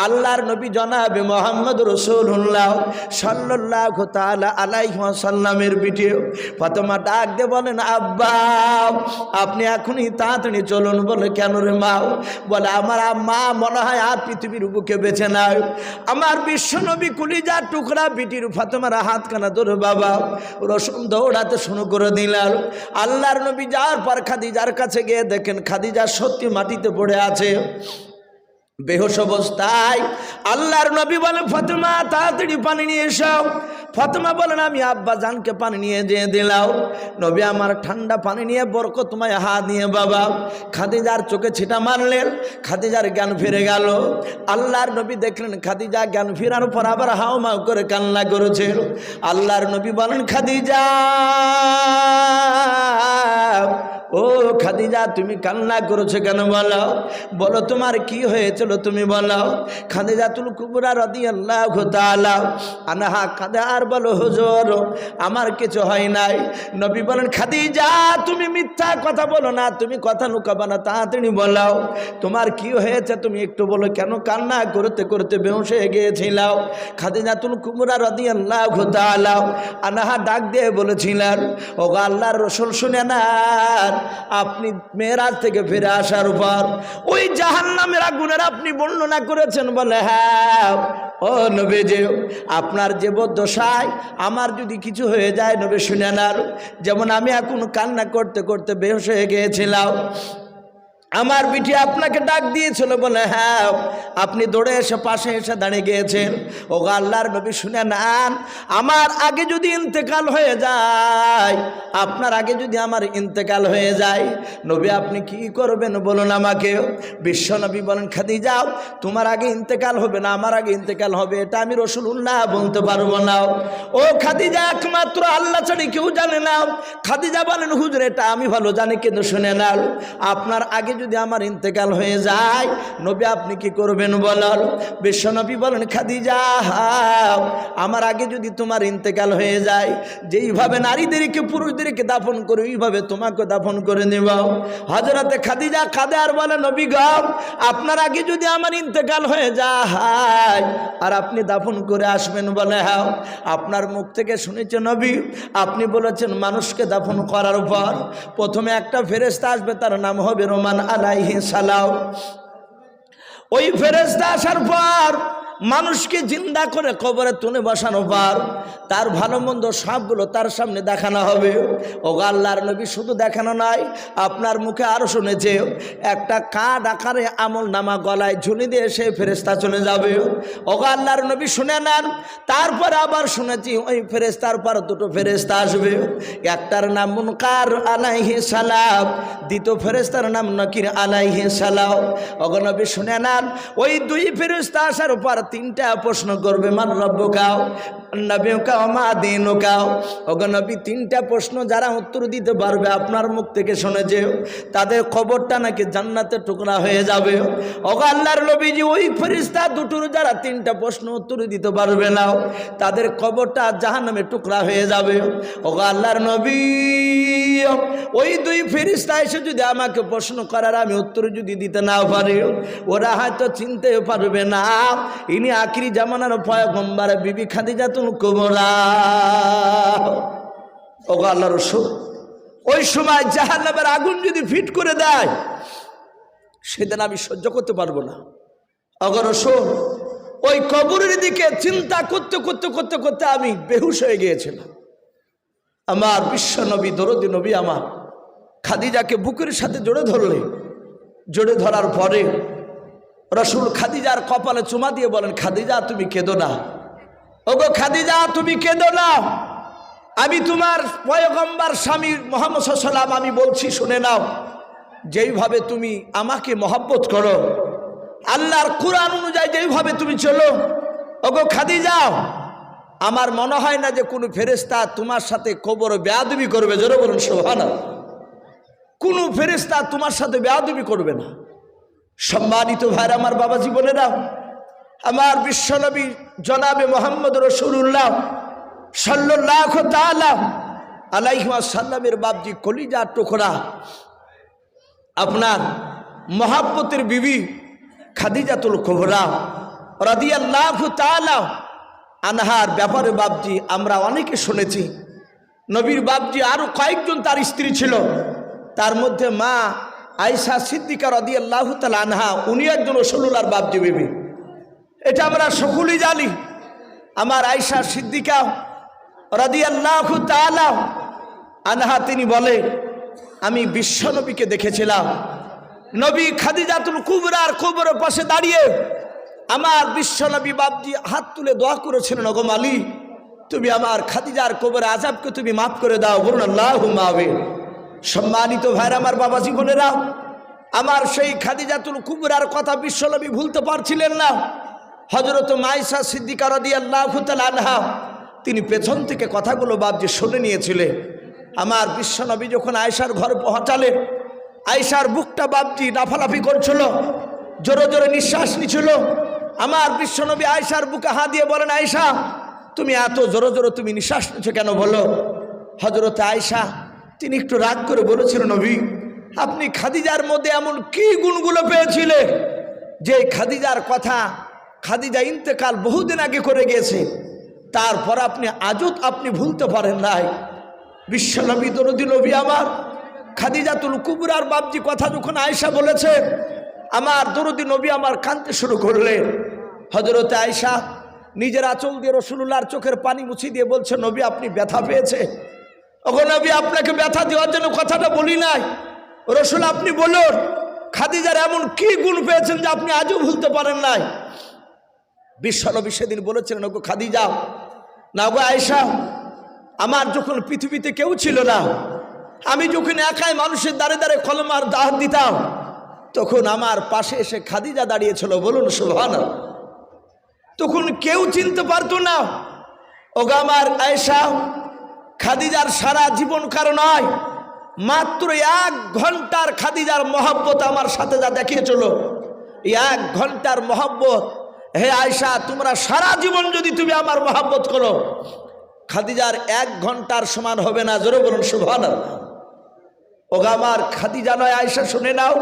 আল্লাহর নবী জনাবে মোহাম্মদ রাসূলুল্লাহ সাল্লাল্লাহু তাআলা আলাইহি ওয়াসাল্লামের ভিডিও ফাতেমা ডাক দিয়ে বলেন, আব্বা আপনি এখনই তাড়াতাড়ি চলুন। বলে কেন রে মা? বলে আমার মা মনে হয় আর পৃথিবীর বুকে বেঁচে নাই। আমার বিশ্ব নবী কলিজার টুকরা বিটির ফাতেমার হাতখানা ধরে বাবা রসুন দৌড়াতে শুরু করে দিলেন। আল্লাহর নবী যাওয়ার পর খাদিজার কাছে গিয়ে দেখেন খাদিজা সত্যি মাটিতে পড়ে আছে বেহুশ অবস্থায়। আল্লাহর নবী বলেন, ফাতেমা তাড়াতাড়ি পানি নিয়ে এসো। ফাতেমা বলেন, আমি আব্বা জানকে পানি নিয়ে যেয়ে দিলাম। নবী আমার ঠান্ডা পানি নিয়ে বরকতময় হাত নিয়ে বাবা খাদিজার চোখে ছিটা মারলেন। খাদিজার জ্ঞান ফিরে গেল। আল্লাহর নবী দেখলেন খাদিজা জ্ঞান ফেরার পর আবার হাওমাও করে কান্না করেছে। আল্লাহর নবী বলেন, খাদিজা ও খাদিজা তুমি কান্না করেছো কেন? বলো তোমার কি হয়েছিল তুমি বলো। খাদিজাতুল কুবরা রাদিয়াল্লাহু তাআলা আনহা কাঁদে আর বলো, হুজুর আমার কিছু হয় নাই। নবী বলেন, খাদিজা তুমি মিথ্যা কথা বলো না, তুমি কথা লুকাবা না, তাড়াতাড়ি বলো তোমার কি হয়েছে, তুমি একটু বলো কেন কান্না করতে করতে বেহুশ হয়ে গিয়েছিলাম। খাদিজাতুল কুবরা রাদিয়াল্লাহু তাআলা আনহা ডাক দিয়ে বলেছিলেন, ও আল্লাহর রাসূল শুনে না, আপনি মেরাজ থেকে ফিরে আসার পর ওই জাহান্নামের আগুনের আপনি বর্ণনা করেছেন। বলে হ্যাঁ ও নবীজি, আপনার যে দশায় আমার যদি কিছু হয়ে যায় নবী শুনে না, যেমন আমি এখন কান্না করতে করতে বেহুশ হয়ে গিয়েছিলাম, আমার বিটি আপনাকে ডাক দিয়েছিল। বলে হ্যাঁ, আপনি দৌড়ে এসে পাশে এসে দাঁড়িয়ে গিয়েছেন। ও আল্লাহর নবী শুনে নেন, আমার আগে যদি ইন্তেকাল হয়ে যায়, আপনার আগে যদি আমার ইন্তেকাল হয়ে যায় নবী আপনি কি করবেন বলুন আমাকে। বিশ্ব নবী বলেন, খাদিজা তোমার আগে ইন্তেকাল হবে না, আমার আগে ইন্তেকাল হবে, এটা আমি রাসূলুল্লাহ বলতে পারবো না। ও খাদিজা একমাত্র আল্লাহ ছাড়া কেউ জানে না। খাদিজা বলেন, হুজুর এটা আমি ভালো জানি, কিন্তু শুনে নেন আপনার আগে যদি আমার ইন্তেকাল হয়ে যায় নবী আপনি কি করবেন বলার। বিশ্ব নবী বলেন, খাদিজা আমার আগে যদি তোমার ইন্তেকাল হয়ে যায়, যেইভাবে নারীদেরকে পুরুষদেরকে দাফন করে ওইভাবে তোমাকে দাফন করে নেব। হযরতে খাদিজা কাঁদে আর বলে, নবী গো আপনার আগে যদি আমার ইন্তেকাল হয়ে যায় আর আপনি দাফন করে আসবেন। বলে হ্যাঁ, আপনার মুখ থেকে শুনেছে নবী আপনি বলেছেন মানুষকে দাফন করার পর প্রথমে একটা ফেরেশতা আসবে, তার নাম হবে রোমান আলাইহিস সালাম। ওই ফেরেশতা আসার পর মানুষকে জিন্দা করে কবরে তুলে বসানো পর তার ভালো মন্দ সবগুলো তার সামনে দেখানো হবে। ও আল্লাহর নবী শুধু দেখানো নয়, আপনার মুখে আরও শুনেছে একটা কাঠ আকারে আমল নামা গলায় ঝুলি দিয়ে সে ফেরেশতা চলে যাবে। ও আল্লাহর নবী শুনে নেন। তারপর আবার শুনেছি ওই ফেরেশতার পর দুটো ফেরেশতা আসবে, একটার নাম মুনকার আলাইহিস সালাম, দ্বিতীয় ফেরেশতার নাম নকির আলাইহিস সালাম। ও নবী শুনে নেন, ওই দুই ফেরেশতা আসার পর তিনটা প্রশ্ন করবে, মান রব্বুকা নবীকা মা দীনুকা। ওগো নবী তিনটা প্রশ্ন যারা উত্তর দিতে পারবে আপনার মুখ থেকে শুনেছে তাদের খবরটা নাকি জান্নাতের টুকরা হয়ে যাবে। ওগো আল্লাহর নবীজি ওই ফেরেশতা দুটোর যারা তিনটা প্রশ্ন উত্তর দিতে পারবে না তাদের খবরটা জাহান্নামের টুকরা হয়ে যাবে। ওগো আল্লাহর নবী ওই দুই ফেরেশতা এসে যদি আমাকে প্রশ্ন করার আমি উত্তর যদি দিতে না পারি ওরা হয়তো চিনতে পারবে না ইনি আখিরি জামানার পয়গম্বর বিবি খাদিজাতুল কুবরা। ওগো আল্লাহ রসুল, ওই সময় জাহান্নামের আগুন যদি ফিট করে দেয় সেদিন আমি সহ্য করতে পারবো না। ওগো রসুল, ওই কবরের দিকে চিন্তা করতে করতে করতে করতে আমি বেহুশ হয়ে গিয়েছিলাম। আমার বিশ্ব নবী, দরদি নবী আমার খাদিজাকে বুকের সাথে জড়ে ধরলে, জড়ে ধরার পরে রসুল খাদিজার কপালে চুমা দিয়ে বলেন, খাদিজা তুমি কেঁদো না, ওগো খাদিজা তুমি কেঁদো না, আমি তোমার পয়গম্বর স্বামী মুহাম্মদ সাল্লাল্লাহু আলাইহি ওয়াসাল্লাম, আমি বলছি শুনে নাও। যেইভাবে তুমি আমাকে মহব্বত করো, আল্লাহর কুরআন অনুযায়ী যেইভাবে তুমি চলো, ওগো খাদিজা, আমার মনে হয় না যে কোনো ফেরেশতা তোমার সাথে কবর বেয়াদবি করবে। জোরে বলুন সুবহানাল্লাহ। কোনো ফেরেশতা তোমার সাথে বেয়াদবি করবে না। সম্মানিত ভাইরা আমার, বাবা জীবনেরা, আমার বিশ্বনবী জনাবে মুহাম্মদ রাসূলুল্লাহ সাল্লাল্লাহু তাআলা আলাইহি ওয়াসাল্লামের বাপজি কলিজার টুকরা আপনার মহব্বতের বিবি খাদিজাতুল কুবরা রাদিয়াল্লাহু তাআলা আনহার ব্যাপারে বাপজি আমরা অনেকে শুনেছি। নবীর বাপজি আরো কয়েকজন তার স্ত্রী ছিল, তার মধ্যে মা আয়েশা সিদ্দিকা রাদিয়াল্লাহু তাআলা আনহা, উনি একজন রাসূলুল্লাহর বাপজি বিবি, এটা আমরা সকলেই জানি। আমার আয়েশা সিদ্দিকা রাদিয়াল্লাহু তাআলা আনহা তিনি বলে, আমি বিশ্বনবীকে দেখেছিলাম, নবী খাদিজাতুল কুবরার কবরের পাশে দাঁড়িয়ে আমার বিশ্বনবী বাপজি হাত তুলে দোয়া করেছিলেন, ওগো মালিক তুমি আমার খাদিজার কবরের আযাবকে তুমি মাফ করে দাও। বলুন আল্লাহুম্মা আমিন। সম্মানিত ভাইরা আমার, বাবা জীবনেরা, আমার সেই খাদিজাতুল কুবরার কথা বিশ্বনবী ভুলতে পারছিলেন না। হযরত আয়েশা সিদ্দিকা রাদিয়াল্লাহু তাআলা আনহা তিনি পেছন থেকে কথাগুলো বাপজি শুনে নিয়েছিলেন। আমার বিশ্বনবী যখন আয়েশার ঘর পৌঁছালেন, আয়েশার বুকটা বাপজি লাফালাফি করছিল, জোরে জোরে নিঃশ্বাস নিছিল। আমার বিশ্বনবী আয়েশার বুকে হাত দিয়ে বলেন, আয়েশা তুমি এত জোরে জোরে তুমি নিঃশ্বাস নিচ্ছ কেন বলো? হযরত আয়েশা তিনি একটু রাগ করে বলেছিলেন, নবী আপনি খাদিজার মধ্যে এমন কি গুণগুলো পেয়েছিলেন যে খাদিজার কথা, খাদিজা ইন্তেকাল বহুদিন আগে করে গিয়েছে, তারপর আপনি আজও আপনি ভুলতে পারেন নাই। বিশ্বনবী দরদি নবী আমার খাদিজাতুল কুবরার বাপজি কথা যখন আয়েশা বলেছে, আমার দরদি নবী আমার কাঁদতে শুরু করলেন। হযরত আয়েশা নিজের আঁচল দিয়ে রাসূলুল্লাহর চোখের পানি মুছিয়ে দিয়ে বলছে, নবী আপনি ব্যথা পেয়েছে? ওগো নবী আপনাকে ব্যথা দেওয়ার জন্য কথাটা বলি নাই, রাসূল আপনি বলুন খাদিজার এমন কি গুণ পেয়েছেন যে আপনি আজও ভুলতে পারেন নাই? বিশ্বনবী সেদিন বলেছিলেন, ওগো খাদিজা, না গো আয়েশা, আমার যখন পৃথিবীতে কেউ ছিল না, আমি যখন একাই মানুষের দ্বারে দ্বারে কলমার দাওয়াত দিতাম, তখন আমার পাশে এসে খাদিজা দাঁড়িয়েছিল। বলুন সুবহানাল্লাহ। তখন কেউ চিনতে পারতো না। ওগো আমার আয়েশা, খাদিজার সারা জীবন কারণ নয়, মাত্র 1 ঘন্টার খাদিজার মহব্বত আমার সাথে যা দেখিয়েছিল, 1 ঘন্টার মহব্বত, হে আয়েশা তোমরা সারা জীবন যদি তুমি আমার মহব্বত করো, খাদিজার 1 ঘন্টার সমান হবে না। জোরে বলুন সুবহানাল্লাহ। ওগো আমার খাদিজা নয় আয়েশা, শুনে নাও,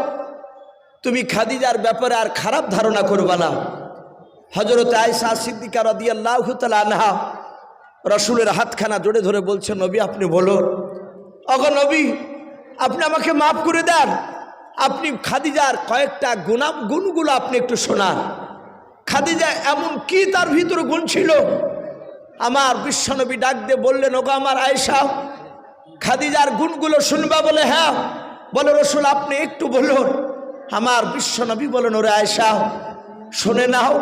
তুমি খাদিজার ব্যাপারে আর খারাপ ধারণা করবা না। হযরত আয়েশা সিদ্দিকা রাদিয়াল্লাহু তাআলা আনহা রাসূলের হাতখানা জোরে ধরে বলছে, নবী আপনি বলুন, ওগো নবী আপনি আমাকে মাফ করে দেন, আপনি খাদিজার কয়েকটা গুণগুলো আপনি একটু শোনান। খাদিজা এমন কি তার ভিতরে গুণ ছিল? আমার বিশ্বনবী ডাক দিয়ে বললেন, ওগো আমার আয়েশা, খাদিজার গুণগুলো শুনবা? বলে হ্যাঁ। বলে রাসূল আপনি একটু বলুন। আমার বিশ্বনবী বলেন, ওরে আয়েশা শুনে নাও,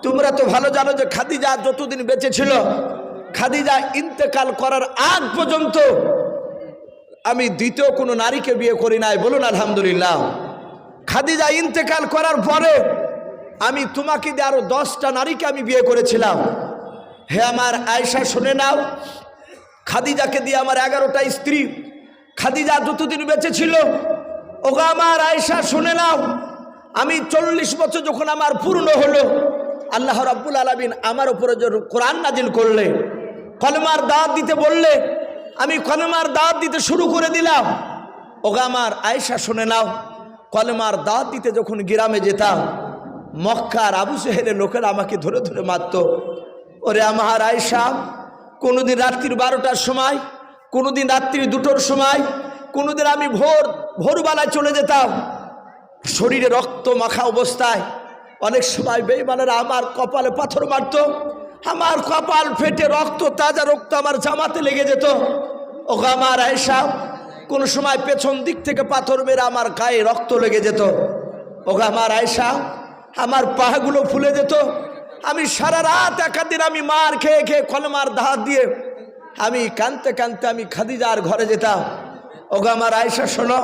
তোমরা তো ভালো জানো যে খাদিজা যতদিন বেঁচে ছিল, খাদিজা ইন্তেকাল করার আগ পর্যন্ত আমি দ্বিতীয় কোনো নারীকে বিয়ে করি নাই। বলুন আলহামদুলিল্লাহ। খাদিজা ইন্তেকাল করার পরে আমি তোমাকে দিয়ে আরো 10টা নারীকে আমি বিয়ে করেছিলাম। হে আমার আয়েশা শুনে নাও, খাদিজাকে দিয়ে আমার 11টা স্ত্রী, খাদিজা যতদিন বেঁচে ছিল। ওগো আমার আয়েশা শুনে নাও, আমি 40 বছর যখন আমার পূর্ণ হলো, আল্লাহ রাব্বুল আলামিন আমার উপরে যে কোরআন নাজিল করলে, কলমার দাওয়াত দিতে বললে, আমি কলমার দাওয়াত দিতে শুরু করে দিলাম। ওগো আমার আয়েশা শুনে নাও, কলমার দাওয়াত দিতে যখন গ্রামে যেতাম, মক্কার আবু জেহেলের লোকেরা আমাকে ধরে ধরে মারত। ওরে আমার আয়েশা, কোনোদিন রাত্রির 12টার সময় কোনোদিন রাত্রি 2টোর সময়, কোনোদিন আমি ভোরবেলায় চলে যেতাম, শরীরে রক্ত মাখা অবস্থায়। অনেক সময় বেঈমানেরা আমার কপালে পাথর মারত, আমার কপাল ফেটে রক্ত, তাজা রক্ত আমার জামাতে লেগে যেত। ওগো আমার আয়েশা, কোন সময় পেছন দিক থেকে পাথর মেরে আমার গায়ে রক্ত লেগে যেত। ওগো আমার আয়েশা, আমার পাগুলো ফুলে যেত। আমি সারা রাত একাদিন আমি মার খেয়ে খেয়ে কলমার ধার দিয়ে আমি কাঁদতে কাঁদতে আমি খাদিজার ঘরে যেতাম। ওগো আমার আয়েশা শোনো,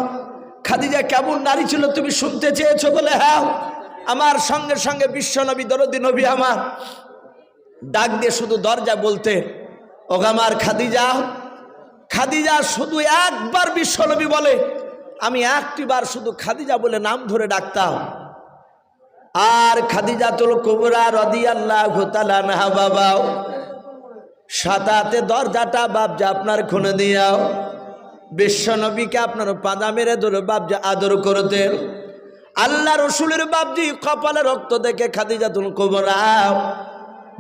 খাদিজা কেমন নারী ছিল তুমি শুনতে চেয়েছো বলে হ্যাঁ। আমার সঙ্গে সঙ্গে বিশ্বনবী দরদি নবী আমার ডাক দিয়ে শুধু দরজা বলতে, ওগো আমার খাদিজা। খাদিজা শুধু একবার বিশ্বনবী বলে, আমি একটিবার শুধু খাদিজা বলে নাম ধরে ডাকতাম। আর খাদিজাতুল কুবরা রাদিয়াল্লাহু তাআলা আনহা বাবাও সাতাতে দরজাটা বাপজা আপনার খুলে দিয়াও। বিশ্বনবীকে আপনার পাদা মেরে ধরে বাপজা আদর করতেন। আল্লাহ রসুলের বাপজি কপালে রক্ত দেখে খাদিজাতুল কুবরা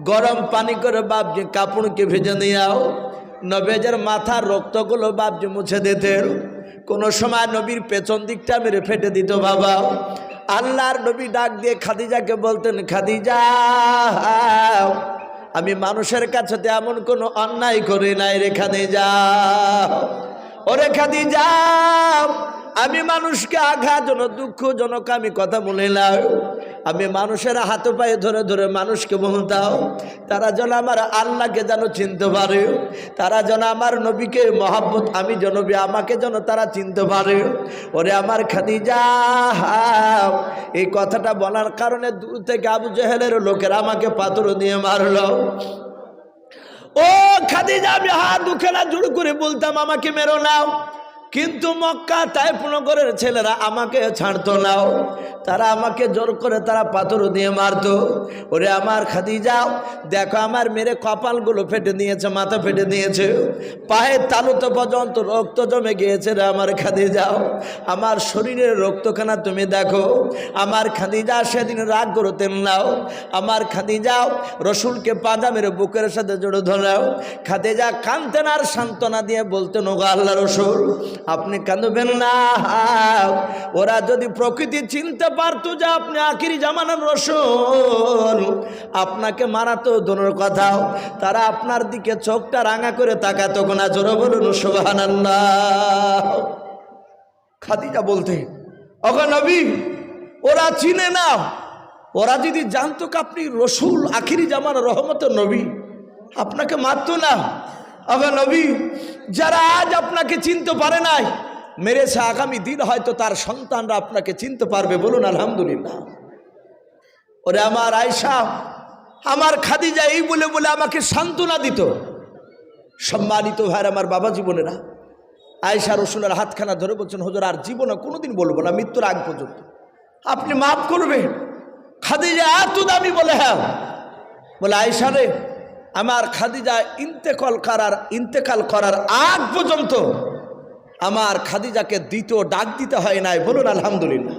গরম পানি করে বাপজি কাপড়কে ভেজে দিয়াও নবীর মাথার রক্তগুলো বাপজি মুছে দিতেন। কোনো সময় নবীর পেছন দিকটা মেরে ফেটে দিত বাবা। আল্লাহর নবী ডাক দিয়ে খাদিজাকে বলতেন, খাদিজা আমি মানুষের কাছে এমন কোনো অন্যায় করি নাই রে খাদিজা। ওরে খাদিজা, আমি মানুষকে আঘাতজনক দুঃখজনক আমি কথা বলিলাম। আমি মানুষের হাতে পায়ে ধরে ধরে মানুষকে বলতাম, তারা যেন আমার আল্লাহকে যেন চিনতে পারে, তারা যেন আমার নবীকে মহব্বত, আমি যেন নবী আমাকে যেন তারা চিনতে পারে। ওরে আমার খাদিজা, এই কথাটা বলার কারণে দূর থেকে আবু জেহেলের লোকেরা আমাকে পাথর দিয়ে মারল। ও খাদিজা, আমি হাত দুখানা জোড় করে বলতাম আমাকে মেরো নাও, কিন্তু মক্কা তায়েফ নগরের ছেলেরা আমাকে ছাড়তো না, তারা আমাকে জোর করে তারা পাথর দিয়ে মারতো। ওরে আমার খাদিজা, দেখো আমার মেরে কপালগুলো ফেটে দিয়েছে, মাথা ফেটে দিয়েছে, পায়ের তালুতে পর্যন্ত রক্ত জমে গিয়েছে রে আমার খাদিজা। আমার শরীরের রক্তখানা তুমি দেখো। আমার খাদিজা সেদিন রাগ করতেন নাও। আমার খাদিজা রসুলকে পাজা মেরে বুকের সাথে জড়ো ধরাও। খাদিজা কাঁদতেন আর সান্ত্বনা দিয়ে বলতেন, ওগো আল্লাহ রসুল আপনি কাঁদবেন না। ওরা যদি প্রকৃতি চিনতে পারতো যে আপনি আখিরি জামানার রসুল, আপনাকে মারাতো দূরের কথা, তারা আপনার দিকে চোখটা রাঙা করে তাকাতো না। জোরে বলুন সুবহানাল্লাহ। খাদিজা বলতে, ওগো নবী ওরা চিনে না, ওরা যদি জানতো আপনি রসুল আখিরি জামানার রহমতের নবী, আপনাকে মারতো না। ওগো নবী, যারা আজ আপনাকে চিনতে পারে নাই, মেরেছে, আগামী দিন হয়তো তার সন্তানরা আপনাকে চিনতে পারবে। বলুন আলহামদুলিল্লাহ। ওরে আমার আয়েশা, আমার খাদিজা এই বলে বলে আমাকে সান্ত্বনা দিত। সম্মানিত ভাইয়ের আমার বাবা জীবনেরা, আয়েশা রসুলের হাতখানা ধরে বলছেন, হুজুর আর জীবনে কোনোদিন বলবো না, মৃত্যুর আগ পর্যন্ত আপনি মাফ করবেন। খাদিজা এত দামি বলে, হ্যাঁ বলে, আয়েশা রে, আমার খাদিজা ইন্তেকাল করার আগ পর্যন্ত আমার খাদিজাকে দ্বিতীয় ডাক দিতে হয় নাই। বলুন আলহামদুলিল্লাহ।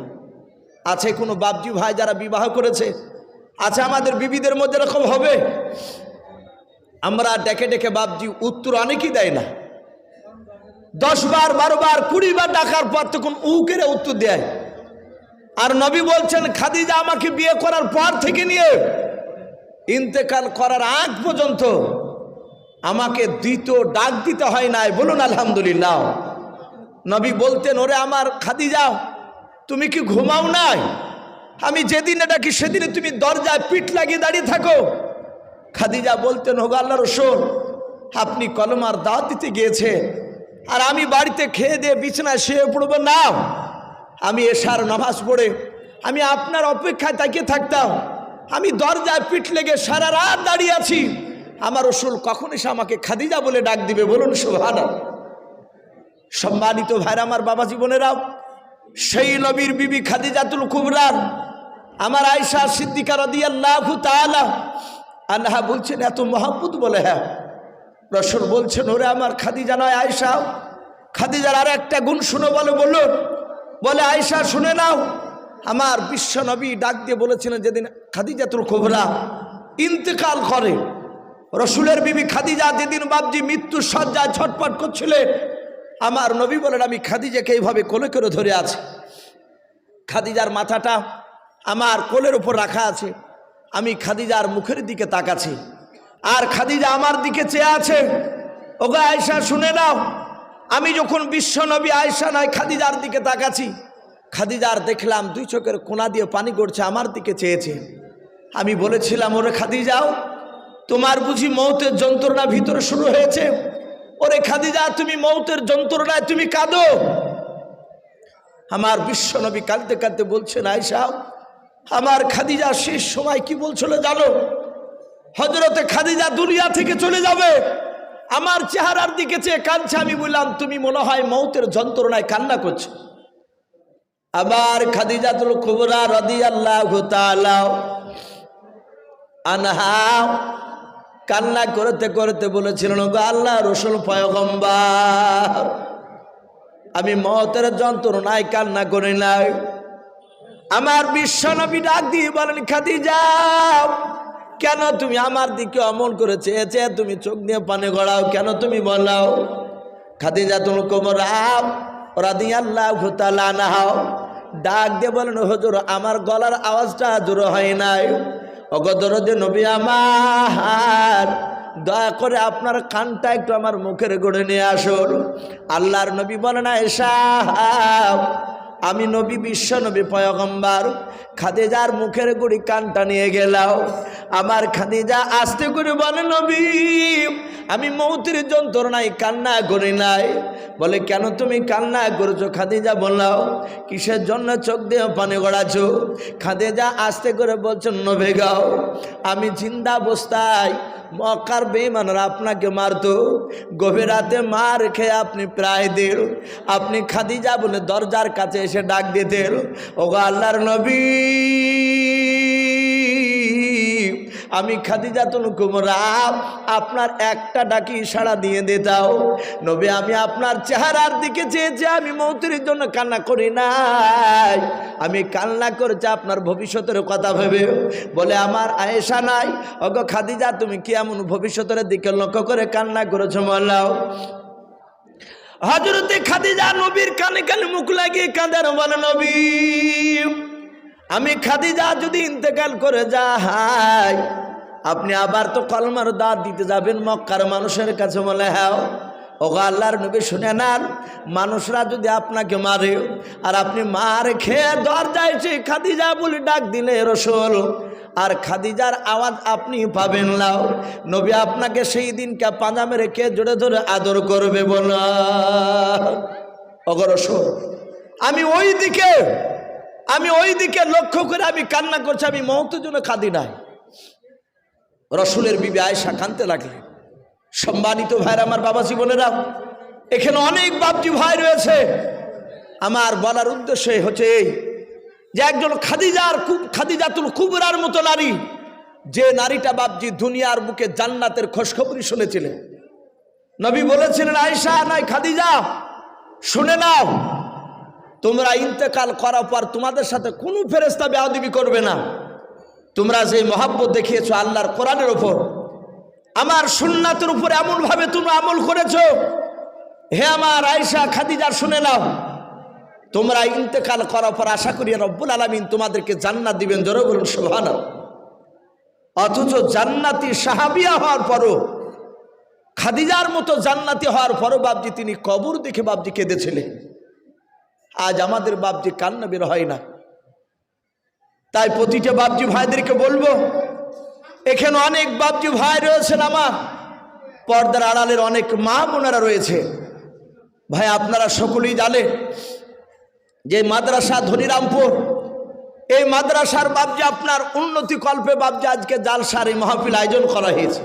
আছে কোনো বাপজি ভাই যারা বিবাহ করেছে? আছে আমাদের বিবিদের মধ্যে এরকম হবে? আমরা ডেকে ডেকে বাপজি উত্তর অনেকেই দেয় না। 10 বার 12 বার 20 বার ডাকার পর তখন উকেরে উত্তর দেয়। আর নবী বলছেন, খাদিজা আমাকে বিয়ে করার পর থেকে নিয়ে ইন্তেকাল করার আগ পর্যন্ত আমাকে দ্বিতীয় ডাক দিতে হয় নাই। বলুন আলহামদুলিল্লাহ। নবী বলতেন, ওরে আমার খাদিজা, তুমি কি ঘুমাও নাই? আমি যেদিনে ডাকি সেদিনে তুমি দরজায় পিঠ লাগিয়ে দাঁড়িয়ে থাকো। খাদিজা বলতেন, ওগো আল্লাহর রাসূল, আপনি কলমার দাওয়াত দিতে গিয়েছে আর আমি বাড়িতে খেয়ে দিয়ে বিছানায় শুয়ে পড়ব না। আমি এশার নামাজ পড়ে আমি আপনার অপেক্ষায় তাকিয়ে থাকতাম। আমি দরজায় পিঠ লেগে সারা রাত দাঁড়িয়ে আছি। আমার রাসূল কখন এসে আমাকে খাদিজা বলে ডাক দিবে? বলুন সুবহানাল্লাহ। সম্মানিত ভাইরা আমার বাবা জীবনেরাও, সেই নবীর বিবি খাদিজাতুল কুবরা আমার আয়েশা সিদ্দিকা রাদিয়াল্লাহু তাআলা আনহা বলছেন, এত মহব্বত বলে, হ্যাঁ রাসূল বলছেন, ওরে আমার খাদিজা নয় আয়েশা। খাদিজার আর একটা গুণ শুনে বলুন। বলে, আয়েশা শুনে নাও, আমার বিশ্ব নবী ডাক দিয়ে বলেছিলেন, যেদিন খাদিজাতুল কুবরা ইন্তেকাল করে, রসুলের বিবি খাদিজা যেদিন বাপজি মৃত্যুর শয্যায় ছটফট করছিলেন, আমার নবী বলেন আমি খাদিজাকে এইভাবে কোলে করে ধরে আছি, খাদিজার মাথাটা আমার কোলের উপর রাখা আছে, আমি খাদিজার মুখের দিকে তাকাচ্ছি, আর খাদিজা আমার দিকে চেয়ে আছে। ওগো আয়েশা শুনে নাও, আমি যখন বিশ্ব নবী আয়েশা নয় খাদিজার দিকে তাকাচ্ছি, খাদিজার দেখলাম দুই চোখের কোনা দিয়ে পানি গড়ছে, আমার দিকে চেয়েছে। আমি বলেছিলাম ওরে খাদিজাও, তোমার বুঝি মৌতের যন্ত্রণা ভিতরে শুরু হয়েছে? ওরে খাদিজা তুমি মৌতের যন্ত্রণায় তুমি কাঁদো? আমার বিশ্ব নবী কাঁদতে কাঁদতে বলছেন আয়েশা, আমার খাদিজা শেষ সময় কি বলছিল জানো? হযরতে খাদিজা দুনিয়া থেকে চলে যাবে, আমার চেহারার দিকে চেয়ে কাঁদছে। আমি বললাম তুমি মনে হয় মৌতের যন্ত্রণায় কান্না করছো। আবার খাদিজাতুল কুবরা রাদিয়াল্লাহু তাআলা আনহা কান্না করতে করতে বলেছিলেন, গো আল্লাহ রাসূল পয়গম্বর, আমি মৌতের যন্ত্রণায় কান্না করি নাই। আমার বিশ্ব নবী ডাক দিয়ে বলেন, খাদিজা কেন তুমি আমার দিকে অমন করে চেয়েছে, তুমি চোখ দিয়ে পানি গড়াও কেন? তুমি বলাও। খাদিজাতুল কুবরা রাদিয়াল্লাহু তাআলা আনহা ডাক দিয়ে বলেন, হুজুর আমার গলার আওয়াজটা জোর হয় নাই। ওগো দরদে নবী আমার, দয়া করে আপনার কানটা একটু আমার মুখের গোড়ে নিয়ে আসুন। আল্লাহর নবী বলেন, আয়েশা আমি নবী বিশ্ব নবী পয়গম্বর খাদিজার মুখের গুড়ি কানটা নিয়ে গেলাম। আমার খাদিজা আস্তে করে বলে, নবী আমি মৌতের যন্ত্রণায় কান্না করি নাই। বলে কেন তুমি কান্না করেছো? খাদিজা বললাম কিসের জন্য চোখ দিয়ে পানি গড়াছো? খাদিজা আস্তে করে বলছেন, নবী গাও আমি জিন্দা অবস্থায় মক্কার বেঈমানরা আপনাকে মারতো, গভীর রাতে মার খেয়ে আপনি প্রায় দিল, আপনি খাদিজা বলে দরজার কাছে এসে ডাক দিতেন, ওগো আল্লাহর নবী আমি খাদিজাতুল কুবরা আপনার একটা ডাকি ইশারা দিয়ে দিতাও। নবী আমি আপনার চেহারার দিকে চেয়েছি, আমি মৌতের জন্য কান্না করি নাই, আমি কান্না করেছি আপনার ভবিষ্যতের কথা ভেবে। বলে আমার আয়েশা নাই, ওগো খাদিজা তুমি কি এমন ভবিষ্যতের দিকে লক্ষ্য করে কান্না করেছো বলাও? হযরতে খাদিজা নবীর কানে কানে মুখ লাগিয়ে কাঁদেন, বলে নবী আমি খাদিজা যদি ইন্তেকাল করে যাই আপনি আবার তো কলমার দাওয়াত দিতে যাবেন মক্কার মানুষের কাছে। বলে হ্যাঁ। ওগো আল্লাহর নবী শুনে নেন, মানুষরা যদি আপনাকে মারে আর আপনি মার খেয়ে দরজায় এসে খাদিজা বলে ডাক দিলে রাসূল, আর খাদিজার আওয়াজ আপনি পাবেন নাও, নবী আপনাকে সেই দিনকে পাঁজা মেরে কে জোরে ধরে আদর করবে? বলা ওগো রাসূল আমি ওই দিকে লক্ষ্য করে আমি কান্না করছি, আমি মওতের জন্য কাঁদি নাই। রসুলের বিবি আয়েশা কাঁদতে লাগলেন। সম্মানিত ভাইরা আমার বাবা জীবনেরা, এখানে অনেক বাপজি ভাই রয়েছে। আমার বলার উদ্দেশ্য হচ্ছে এই যে একজন খাদিজাতুল কুবরার মতো নারী, যে নারীটা বাপজি দুনিয়ার বুকে জান্নাতের খোঁজখবরই শুনেছিলেন। নবী বলেছিলেন, আয়েশা নয় খাদিজা শুনে নাও, তোমরা ইন্তেকাল করার পর তোমাদের সাথে কোনো ফেরেশতা বেয়াদবি করবে না। তোমরা যে মহব্বত দেখিয়েছো আল্লাহর কোরআনের উপর, আমার সুন্নাতের উপর এমনভাবে তোমরা আমল করেছো, হে আমার আয়েশা খাদিজা শুনে নাও, তোমরা ইন্তেকাল করার পর আশা করি রব্বুল আলামিন তোমাদেরকে জান্নাত দিবেন। জোরে বলুন সুবহানাল্লাহ। অথচ জান্নাতি সাহাবিয়া হওয়ার পরও, খাদিজার মতো জান্নাতি হওয়ার পরও বাপজি তিনি কবর দেখে বাপজি কেঁদেছিলেন। আজ আমাদের বাপজি কান্না বের হয় না। তাই প্রতিটা বাপজি ভাইদেরকে বলবো, এখানে অনেক বাপজি ভাই রয়েছেন, আমার পর্দার আড়ালের অনেক মা বোনেরা রয়েছে। ভাই আপনারা সকলেই জানেন যে মাদ্রাসা ধনিরামপুর, এই মাদ্রাসার বাপজি আপনার উন্নতি কল্পে বাপজি আজকে জালসার এই মাহফিল আয়োজন করা হয়েছে।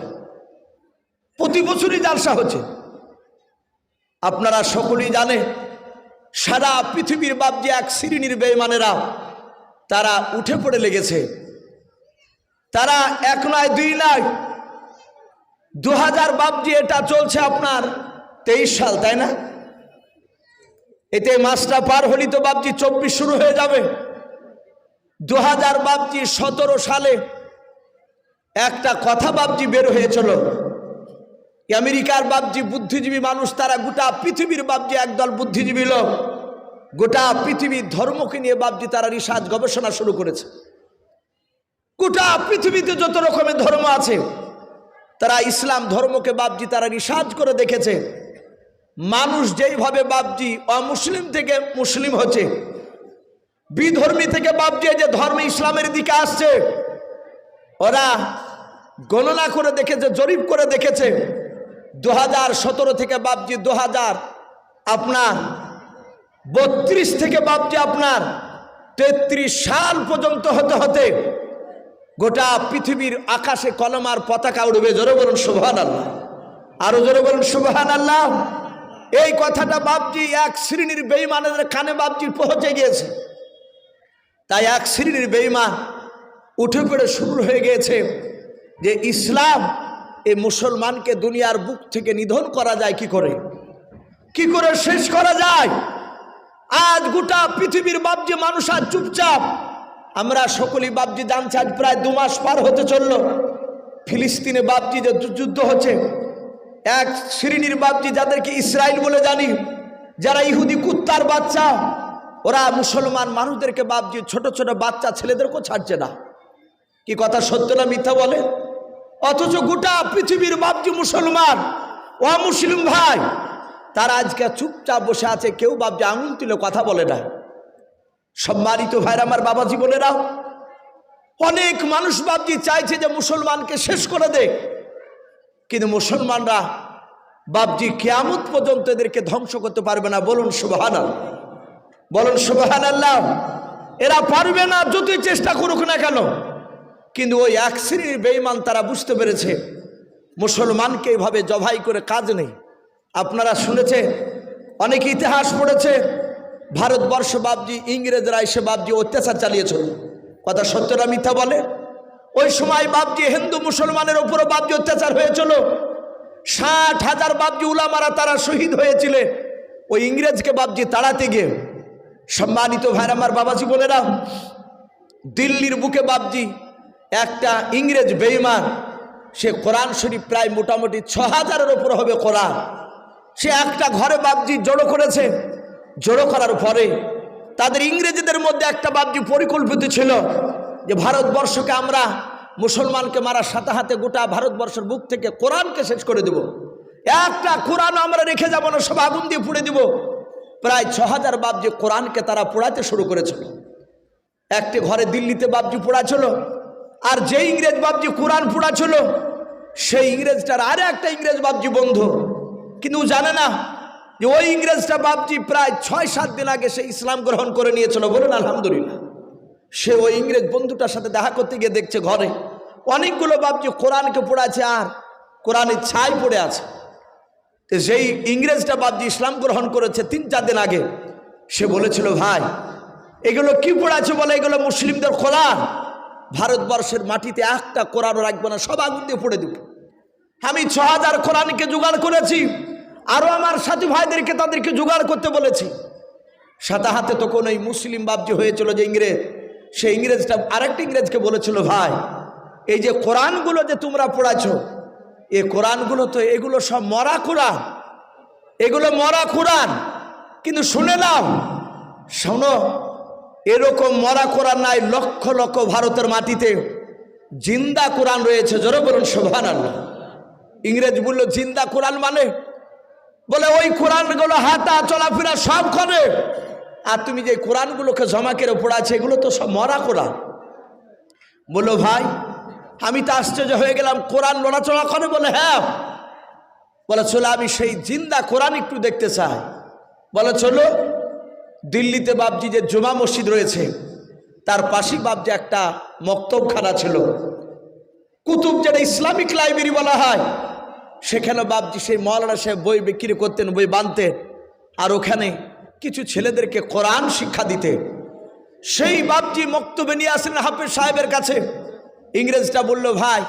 প্রতি বছরই জালসা হচ্ছে। আপনারা সকলেই জানেন সারা পৃথিবীর বাপজি এক শ্রেণীর বেঈমানেরা তারা উঠে পড়ে লেগেছে। তারা এক নয় দুই নয়, 2000 বাপজি এটা চলছে আপনার 23 সাল, তাই না? এতে মাসটা পার হলি তো বাপজি 24 শুরু হয়ে যাবে। 2000 বাপজি 17 সালে একটা কথা বাবজি বের হয়েছিল, আমেরিকার বাবজি বুদ্ধিজীবী মানুষ, তারা গোটা পৃথিবীর বাবজি একদল বুদ্ধিজীবী লোক গোটা পৃথিবীর ধর্মকে নিয়ে বাবজি তারা রিসার্চ গবেষণা শুরু করেছে। গোটা পৃথিবীতে যত রকমের ধর্ম আছে, তারা ইসলাম ধর্মকে বাবজি তারা রিসার্চ করে দেখেছে, মানুষ যেইভাবে বাবজি অমুসলিম থেকে মুসলিম হচ্ছে, বিধর্মী থেকে বাবজি যে ধর্মে ইসলামের দিকে আসছে, ওরা গণনা করে দেখেছে, জরিপ করে দেখেছে 2017 থেকে বাবজি 2032 থেকে বাবজি আপনার 33 সাল পর্যন্ত হতে হতে গোটা পৃথিবীর আকাশে কলমার পতাকা উড়বে। জোরে বলুন সুবহানাল্লাহ, আরো জোরে বলুন সুবহানাল্লাহ। এই কথাটা বাবজি এক শ্রেণীর বেঈমানদের কানে বাবজি পৌঁছে গিয়েছে, তাই এক শ্রেণীর বেঈমান উঠে পড়ে শুরু হয়ে গিয়েছে যে ইসলাম এই মুসলমানকে দুনিয়ার বুক থেকে নিধন করা যায় কি করে, কি করে শেষ করা যায়। আজ গোটা পৃথিবীর বাবজি মানুষ আজ চুপচাপ। আমরা সকলেই বাবজি জানছি আজ প্রায় 2 মাস পার হতে চললো, ফিলিস্তিনে বাবজি যে যুদ্ধ হচ্ছে, এক শ্রেণীর বাবজি যাদেরকে ইসরায়েল বলে জানি, যারা ইহুদি কুত্তার বাচ্চা, ওরা মুসলমান মানুষদেরকে বাবজি ছোট ছোট বাচ্চা ছেলেদেরকেও ছাড়ছে না। কি কথা সত্য না মিথ্যা বলে? অথচ গোটা পৃথিবীর বাবজি মুসলমান অমুসলিম ভাই তারা আজকে চুপচাপ বসে আছে, কেউ বাবজি আঙুল তুলে কথা বলে না। সম্মানিত ভাইরা আমার, বাবাজি বোনেরাও, অনেক মানুষ বাবজি চাইছে যে মুসলমানকে শেষ করে দে, কিন্তু মুসলমানরা বাবজি কিয়ামত পর্যন্ত এদেরকে ধ্বংস করতে পারবে না। বলুন সুবহানাল্লাহ, বলুন সুবহানাল্লাহ। এরা পারবে না, যতই চেষ্টা করুক না কেন। কিন্তু ওই এক শ্রেণীর বেঈমান তারা বুঝতে পেরেছে মুসলমানকে এইভাবে জবাই করে কাজ নেই। আপনারা শুনেছে, অনেক ইতিহাস পড়েছে, ভারতবর্ষ বাবজি ইংরেজরা এসে বাবজি অত্যাচার চালিয়েছিল। কথা সত্য না মিথ্যা বলে? ওই সময় বাবজি হিন্দু মুসলমানের উপরও বাবজি অত্যাচার হয়েছিল। 60,000 বাবজি উলামারা তারা শহীদ হয়েছিলেন ওই ইংরেজকে বাবজি তাড়াতে গিয়ে। সম্মানিত ভাইরা আমার, বাবাজি বোনেরা, দিল্লির বুকে বাবজি একটা ইংরেজ বেঈমান, সে কোরআন শরীফ প্রায় মোটামুটি 6,000-এর উপর হবে কোরআন, সে একটা ঘরে বাবজি জড়ো করেছে। জড়ো করার পরে তাদের ইংরেজদের মধ্যে একটা বাবজি পরিকল্পিত ছিল যে ভারতবর্ষকে আমরা মুসলমানকে মারার সাথে সাথে গোটা ভারতবর্ষের বুক থেকে কোরআনকে শেষ করে দেব, একটা কোরআন আমরা রেখে যাবো না, সব আগুন দিয়ে পুড়ে দিব। প্রায় 6,000 বাবজি কোরআনকে তারা পোড়াতে শুরু করেছিল। একটি ঘরে দিল্লিতে বাবজি পোড়াছিল, আর যে ইংরেজ বাবজি কোরআন পোড়াছিল সেই ইংরেজটার আর একটা ইংরেজ বাবজি বন্ধু, কিন্তু জানে না যে ওই ইংরেজটা বাবজি প্রায় 6-7 দিন আগে সে ইসলাম গ্রহণ করে নিয়েছিল। বলুন আলহামদুলিল্লাহ। সে ওই ইংরেজ বন্ধুটার সাথে দেখা করতে গিয়ে দেখছে ঘরে অনেকগুলো বাবজি কোরআনকে পড়াচ্ছে আর কোরআনের ছাই পড়ে আছে। তো যেই ইংরেজটা বাবজি ইসলাম গ্রহণ করেছে 3-4 দিন আগে, সে বলেছিল, ভাই এগুলো কি পড়াচ্ছে? বলে এগুলো মুসলিমদের কোরআন, ভারতবর্ষের মাটিতে একটা কোরআনও রাখবো না, সব আগুন দিয়ে পড়ে দেব। আমি 6,000 কোরআনকে জোগাড় করেছি, আরও আমার সাথী ভাইদেরকে তাদেরকে জোগাড় করতে বলেছি। সাথে হাতে তখন ওই মুসলিম বাবজি হয়েছিল যে ইংরেজ, সেই ইংরেজটা আরেকটা ইংরেজকে বলেছিল, ভাই এই যে কোরআনগুলো যে তোমরা পড়াচ্ছ, এই কোরআনগুলো তো এগুলো সব মরা কোরআন, এগুলো মরা কোরআন। কিন্তু শুনে নাও, শোনো, এরকম মরা কোরআন নাই, লক্ষ লক্ষ ভারতের মাটিতে জিন্দা কোরআন রয়েছে। জোরে বলুন সুবহানাল্লাহ। ইংরেজ বলল, জিন্দা কোরআন মানে? বলে ওই কোরআনগুলো হাঁটা চলাফেরা সব করে, আর তুমি যে কোরআনগুলোকে জমা করে পড়াচ্ছে এগুলো তো সব মরা কোরআন। বললো, ভাই আমি তো আশ্চর্য হয়ে গেলাম, কোরআন লড়াচড়া করে? বলে হ্যাঁ। বলে চলো আমি সেই জিন্দা কোরআন একটু দেখতে চাই। বলে চলো। দিল্লিতে বাবজি যে জুমা মসজিদ রয়েছে তার পাশেই বাবজি একটা মক্তবখানা ছিল, কুতুব, যেটা ইসলামিক লাইব্রেরি বলা হয়। সেখানে বাবজি সেই মৌলানা সাহেব বই বিক্রি করতেন, বই বানতেন, আর ওখানে কিছু ছেলেদেরকে কোরআন শিক্ষা দিতে। সেই বাবজি মক্তবে নিয়ে আসলেন হাফেজ সাহেবের কাছে। ইংরেজটা বলল, ভাই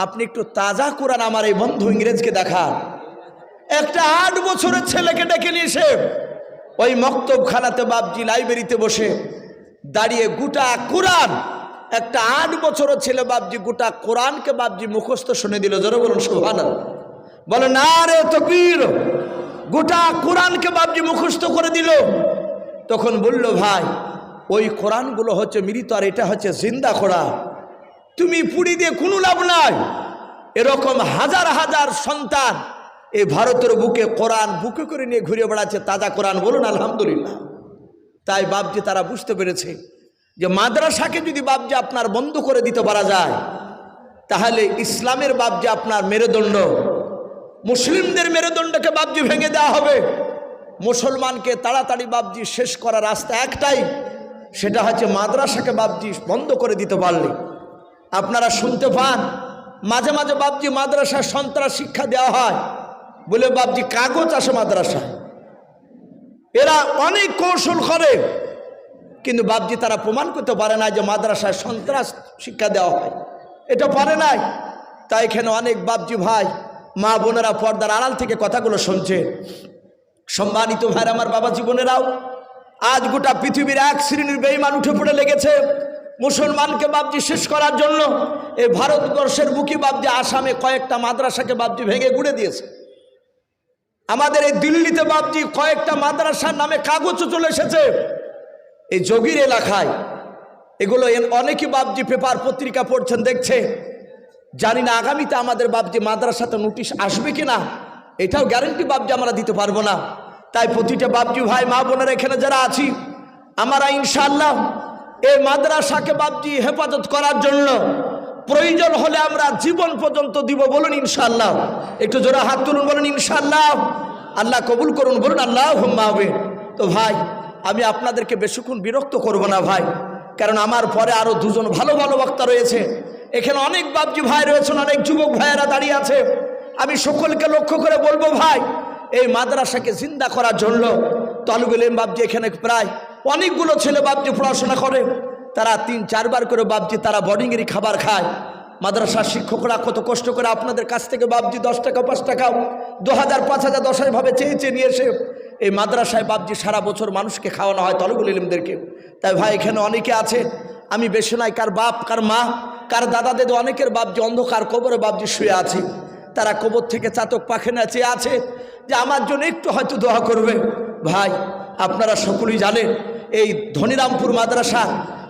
আপনি একটু তাজা কোরআন আমার এই বন্ধু ইংরেজকে দেখান। একটা 8 বছরের ছেলেকে ডেকে নিয়ে এসে ওই মক্তবখানাতে বাবজি লাইব্রেরিতে বসে দাঁড়িয়ে গোটা কোরআন একটা 8 বছরের ছেলে বাপজি গোটা কোরআনকে বাপজি মুখস্থ শুনে দিল। জোরে বলুন সুবহানাল্লাহ। বলে নারে তাকবীর, গোটা কোরআনকে বাপজি মুখস্থ করে দিল। তখন বলল, ভাই ওই কোরআনগুলো হচ্ছে মৃত আর এটা হচ্ছে জিন্দা কোরআন, তুমি পুড়ি দিয়ে কোনো লাভ নাই। এরকম হাজার হাজার সন্তান এই ভারতের বুকে কোরআন বুকে করে নিয়ে ঘুরে বেড়াচ্ছে, তাজা কোরআন। বলুন আলহামদুলিল্লাহ। তাই বাপজি তারা বুঝতে পেরেছে যে মাদ্রাসাকে যদি বাপজি আপনার বন্ধ করে দিতে পারা যায়, তাহলে ইসলামের বাপজি আপনার মেরুদণ্ড, মুসলিমদের মেরুদণ্ডকে বাপজি ভেঙে দেওয়া হবে। মুসলমানকে তাড়াতাড়ি বাপজি শেষ করার রাস্তা একটাই, সেটা হচ্ছে মাদ্রাসাকে বাপজি বন্ধ করে দিতে পারলে। আপনারা শুনতে পান মাঝে মাঝে বাপজি মাদ্রাসায় সন্ত্রাস শিক্ষা দেওয়া হয় বলে বাপজি কাগজ আসে মাদ্রাসায়। এরা অনেক কৌশল করে, কিন্তু বাপজি তারা প্রমাণ করতে পারে না যে মাদ্রাসায় সন্ত্রাস শিক্ষা দেওয়া হয়, এটা পারে নাই। তাই এখানে অনেক বাপজি ভাই মা বোনেরা পর্দার আড়াল থেকে কথাগুলো শুনছে। সম্মানিত ভাইরা আমার, বাবা জীবনেরাও, আজ গোটা পৃথিবীর এক শ্রেণীর বেঈমান উঠে পড়ে লেগেছে মুসলমানকে বাপজি শেষ করার জন্য। এই ভারতবর্ষের বুকে বাপজি আসামে কয়েকটা মাদ্রাসাকে বাপজি ভেঙে গুড়ে দিয়েছে। আমাদের এই দিল্লিতে বাপজি কয়েকটা মাদ্রাসার নামে কাগজও চলে এসেছে। এই যোগীর এলাকায় এগুলো অনেকে বাপজি পেপার পত্রিকা পড়ছেন, দেখছে। জানি না আগামীতে আমাদের বাপজি মাদ্রাসাতে নোটিশ আসবে কিনা, এটাও গ্যারেন্টি বাপজি আমরা দিতে পারবো না। তাই প্রতিটা বাপজি ভাই মা বোনেরা এখানে যারা আছি, আমরা ইনশাআল্লাহ এই মাদ্রাসাকে বাপজি হেফাজত করার জন্য প্রয়োজন হলে আমরা জীবন পর্যন্ত দিব। বলুন ইনশাআল্লাহ। একটু জোরে হাত তুলুন, বলুন ইনশাআল্লাহ। আল্লাহ কবুল করুন, বলুন আল্লাহুম্মা আমিন। তো ভাই আমি আপনাদেরকে বেশিক্ষণ বিরক্ত করব না ভাই, কারণ আমার পরে আরো দুজন ভালো ভালো বক্তা রয়েছে। এখানে অনেক বাপজি ভাই রয়েছেন, অনেক যুবক ভাইয়েরা দাঁড়িয়ে আছে। আমি সকলকে লক্ষ্য করে বলবো, ভাই এই মাদ্রাসাকে জিন্দা করার জন্য তালিবুল ইলম বাপজি এখানে প্রায় অনেকগুলো ছেলে বাপজি পড়াশোনা করে, তারা 3-4 বার করে বাপজি তারা বোর্ডিংয়েরই খাবার খায়। মাদ্রাসার শিক্ষকরা কত কষ্ট করে আপনাদের কাছ থেকে বাপজি 10 টাকা 5 টাকা 2000 5000 10,000 ভাবে চেয়ে চেয়ে নিয়ে এসে এই মাদ্রাসায় বাপজি সারা বছর মানুষকে খাওয়ানো হয়, তালিবুল ইলমদেরকে। তাই ভাই এখানে অনেকে আছে, আমি বেশি নাই, কার বাপ কার মা কার দাদা দাদু অনেকের বাপজি অন্ধকার কবরে বাপজি শুয়ে আছে। তারা কবর থেকে চাতক পাখে না চেয়ে আছে যে আমার জন্য একটু হয়তো দোয়া করবে। ভাই আপনারা সকলেই জানেন এই ধনিরামপুর মাদ্রাসা,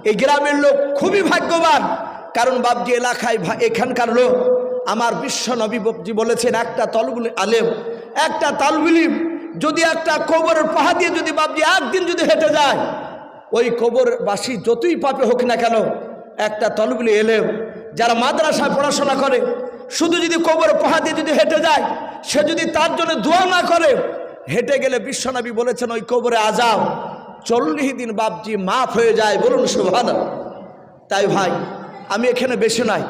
এই গ্রামের লোক খুবই ভাগ্যবান, কারণ বাপজি এলাকায় এখানকার লোক, আমার বিশ্ব নবী বাপজি বলেছেন, একটা তালিবুল আলেম, একটা তালিবুল ইলম যদি একটা কবরের পাহা দিয়ে যদি বাপজি একদিন যদি হেঁটে যায়, ওই কবরবাসী যতই পাপে হোক না কেন, একটা তালিবুল ইলম যারা মাদ্রাসায় পড়াশোনা করে শুধু যদি কবরের পাহা দিয়ে যদি হেঁটে যায়, সে যদি তার জন্য দোয়া না করে, হেঁটে গেলে বিশ্বনবী বলেছেন ওই কবরে আযাব 40 দিন বাপজি মাফ হয়ে যায়। বলুন সুবহানাল্লাহ। তাই ভাই আমি এখানে বেশি নাই,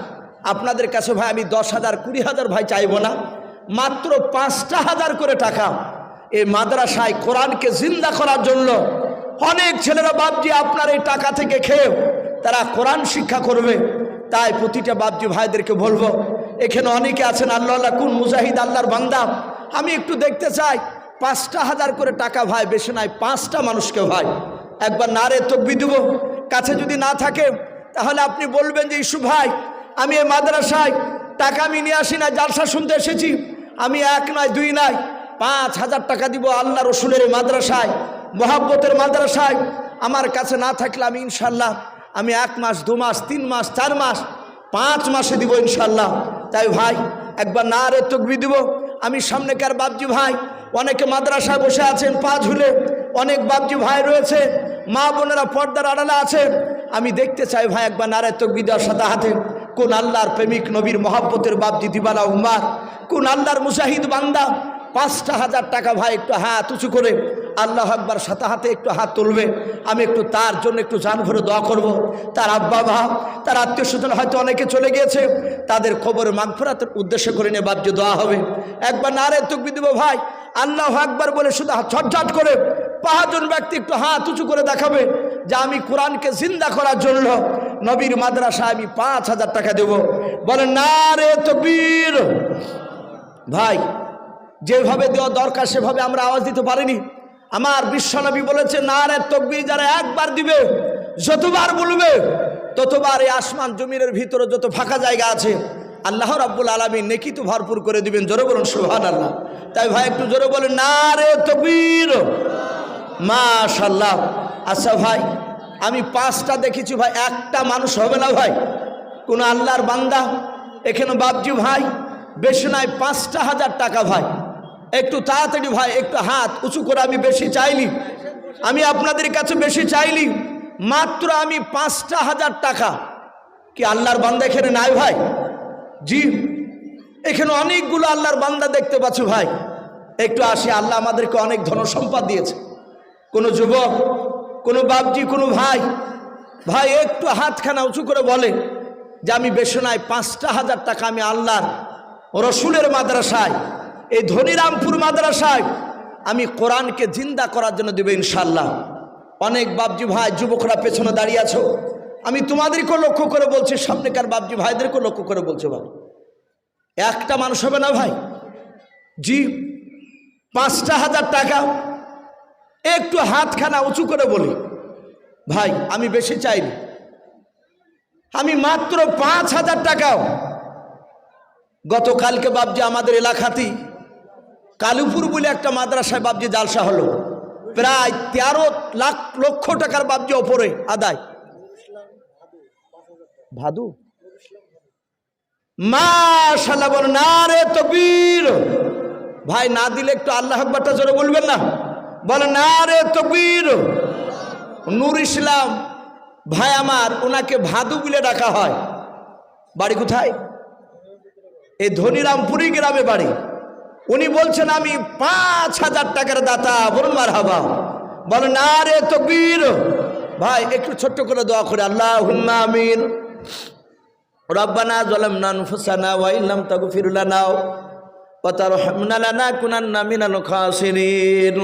আপনাদের কাছে ভাই আমি 10,000 20,000 ভাই চাইবো না, মাত্র 5,000 করে টাকা এই মাদ্রাসায় কোরআনকে জিন্দা করার জন্য অনেক ছেলেরা বাপজি আপনার এই টাকা থেকে খেয়ে তারা কোরআন শিক্ষা করবে। তাই প্রতিটা বাপজি ভাইদেরকে বলবো, এখানে অনেকে আছেন আল্লাহ কোন মুজাহিদ আল্লাহর বান্দা, আমি একটু দেখতে চাই 5,000 করে টাকা ভাই, বেশি নাই, 5টা মানুষকে ভাই একবার নারে তাকবীর দেব। কাছে যদি না থাকে তাহলে আপনি বলবেন যে ইসু ভাই আমি এই মাদ্রাসায় টাকা আমি নিয়ে আসি না, জালসা শুনতে এসেছি, আমি 1 নয় 2 নয় 5,000 টাকা দিব আল্লাহ রসুলের এই মাদ্রাসায়, মহাব্বতের মাদ্রাসায়। আমার কাছে না থাকলে আমি ইনশাল্লাহ আমি 1 মাস 2 মাস 3 মাস 4 মাস 5 মাসে দিব ইনশাল্লাহ। তাই ভাই একবার নারে তাকবীর দিব। আমি সামনেকার বাপজি ভাই অনেকে মাদ্রাসায় বসে আছেন পা ঝুলে, অনেক বাপজি ভাই রয়েছে, মা বোনেরা পর্দার আড়ালে আছে, আমি দেখতে চাই ভাই একবার নারে তাকবীর দেওয়ার সাথে হাতে কোন আল্লাহর প্রেমিক নবীর মহাব্বতের বাপজি দিবানা উম্মার, কোন আল্লাহর মুজাহিদ বান্দা 5,000 টাকা ভাই একটু হাত উঁচু করে আল্লাহ আকবার সাথে হাতে একটু হাত তুলবে। আমি একটু তার জন্য একটু জান ভরে দোয়া করব। তার আব্বা মা তার আত্মীয় স্বজন হয়তো অনেকে চলে গিয়েছে, তাদের খবর মাগফিরাতের উদ্দেশ্য করে নিয়ে বাপজি দোয়া হবে। একবার নারে তাকবীর দিব ভাই, আল্লাহ আকবার বলে শুধু ছটঝট করে 5 জন ব্যক্তি একটু হাত উঁচু করে দেখাবে যে আমি কোরআনকে জিন্দা করার জন্য নবীর মাদ্রাসায় আমি 5,000 টাকা দেব। বলেন নারে তাকবীর। ভাই যেভাবে দেওয়া দরকার সেভাবে আমরা আওয়াজ দিতে পারিনি। আমার বিশ্বনবী বলেছে নারে তাকবীর যারা একবার দিবে, যতবার বলবে ততবার এই আসমান জমিনের ভিতরে যত ফাঁকা জায়গা আছে আল্লাহ রাব্বুল আলামিন নেকি তো ভরপুর করে দিবেন। জোরে বলুন সুবহানাল্লাহ। তাই ভাই একটু জোরে বলেন নারে তাকবীর, মাশাআল্লাহ। আচ্ছা ভাই, আমি 5টা দেখেছি ভাই, একটা মানুষ হবে না ভাই, কোন আল্লাহর বান্দা এখানে বাপজি ভাই বেশি নাই 5,000 টাকা ভাই, একটু তাড়াতাড়ি ভাই, একটু হাত উঁচু করে, আমি বেশি চাইনি, আমি আপনাদের কাছে বেশি চাইনি, মাত্র আমি 5,000 টাকা। কি আল্লাহর বান্দা এখানে নাই ভাই? জি, এখানে অনেকগুলো আল্লাহর বান্দা দেখতে পাচ্ছ ভাই, একটু আসি। আল্লাহ আমাদেরকে অনেক ধন সম্পদ দিয়েছে। কোনো যুবক, কোনো বাপজি, কোনো ভাই, ভাই একটু হাতখানা উঁচু করে বলে যে আমি বেশি নাই 5,000 টাকা আমি আল্লাহর রসুলের মাদ্রাসায়, এই ধনিরামপুর মাদ্রাসায় আমি কোরআনকে জিন্দা করার জন্য দেবে ইনশাল্লাহ। অনেক বাপজি ভাই, যুবকরা পেছনে দাঁড়িয়ে আছো, আমি তোমাদেরকেও লক্ষ্য করে বলছি, সামনেকার বাপজি ভাইদেরকেও লক্ষ্য করে বলছো ভাই, একটা মানুষ হবে না ভাই? জি, 5,000 টাকা, একটু হাতখানা উঁচু করে বলি ভাই, আমি বেশি চাইনি, আমি মাত্র 5,000 টাকাও। গতকালকে বাপজি আমাদের এলাকাতেই কালুপুর বলে একটা মাদ্রাসায় বাপজি জালসা হলো, প্রায় 13 লক্ষ টাকার বাপজি ওপরে আদায়। ভাদু, মাশাআল্লাহ, বল নারে তাকবীর। ভাই না দিলে একটু আল্লাহু আকবারটা জোরে বলবেন না? বলে নারে তাকবীর। নূর ইসলাম ভাই আমার, ওনাকে ভাদু বলে ডাকা হয়। বাড়ি কোথায়? এই ধনিরামপুরি গ্রামে বাড়ি। উনি বলছেন আমি 5,000 টাকার দাতা। বলুন মারহাবা, বলে নারে তাকবীর। ভাই একটু ছোট্ট করে দোয়া করে, আল্লাহুম্মা আমিন। রব্বানা যালামনা আনফুসানা ওয়া ইল্লাম তাগফির লানা ওয়া তারহামনা লানাকুনান্না মিনাল খাসিরিন।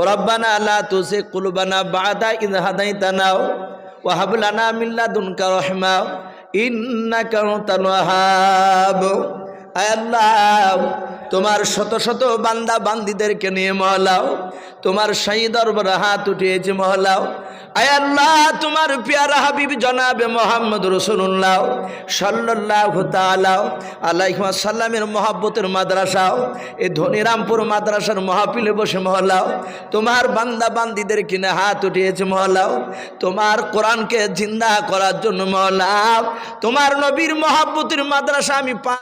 রব্বানা লা তুযিগ কুলুবানা বা'দা ইয হাদাইতানা ওয়া হাব লানা মিন লাদুনকা রাহমা ইন্নাকা আনতাল ওয়াহ্হাব। আয় আল্লাহ, তোমার শত শত বান্দা বান্দীদেরকে নিয়ে মহলাও, তোমার শাহী দরবারে হাত উঠিয়েছে মহলাও। আয় আল্লাহ, তোমার প্যারা হাবিব জনাবে মুহাম্মদ রাসূলুল্লাহ সাল্লাল্লাহু তাআলা আলাইহি ওয়াসাল্লামের মহব্বতের মাদ্রাসাও, এই ধনিরামপুর মাদ্রাসার মাহফিলে বসে মহলাও, তোমার বান্দা বান্দীদের কিনে হাত উঠিয়েছে মহলাও, তোমার কোরআনকে জিন্দা করার জন্য মহলাও, তোমার নবীর মহব্বতের মাদ্রাসা আমি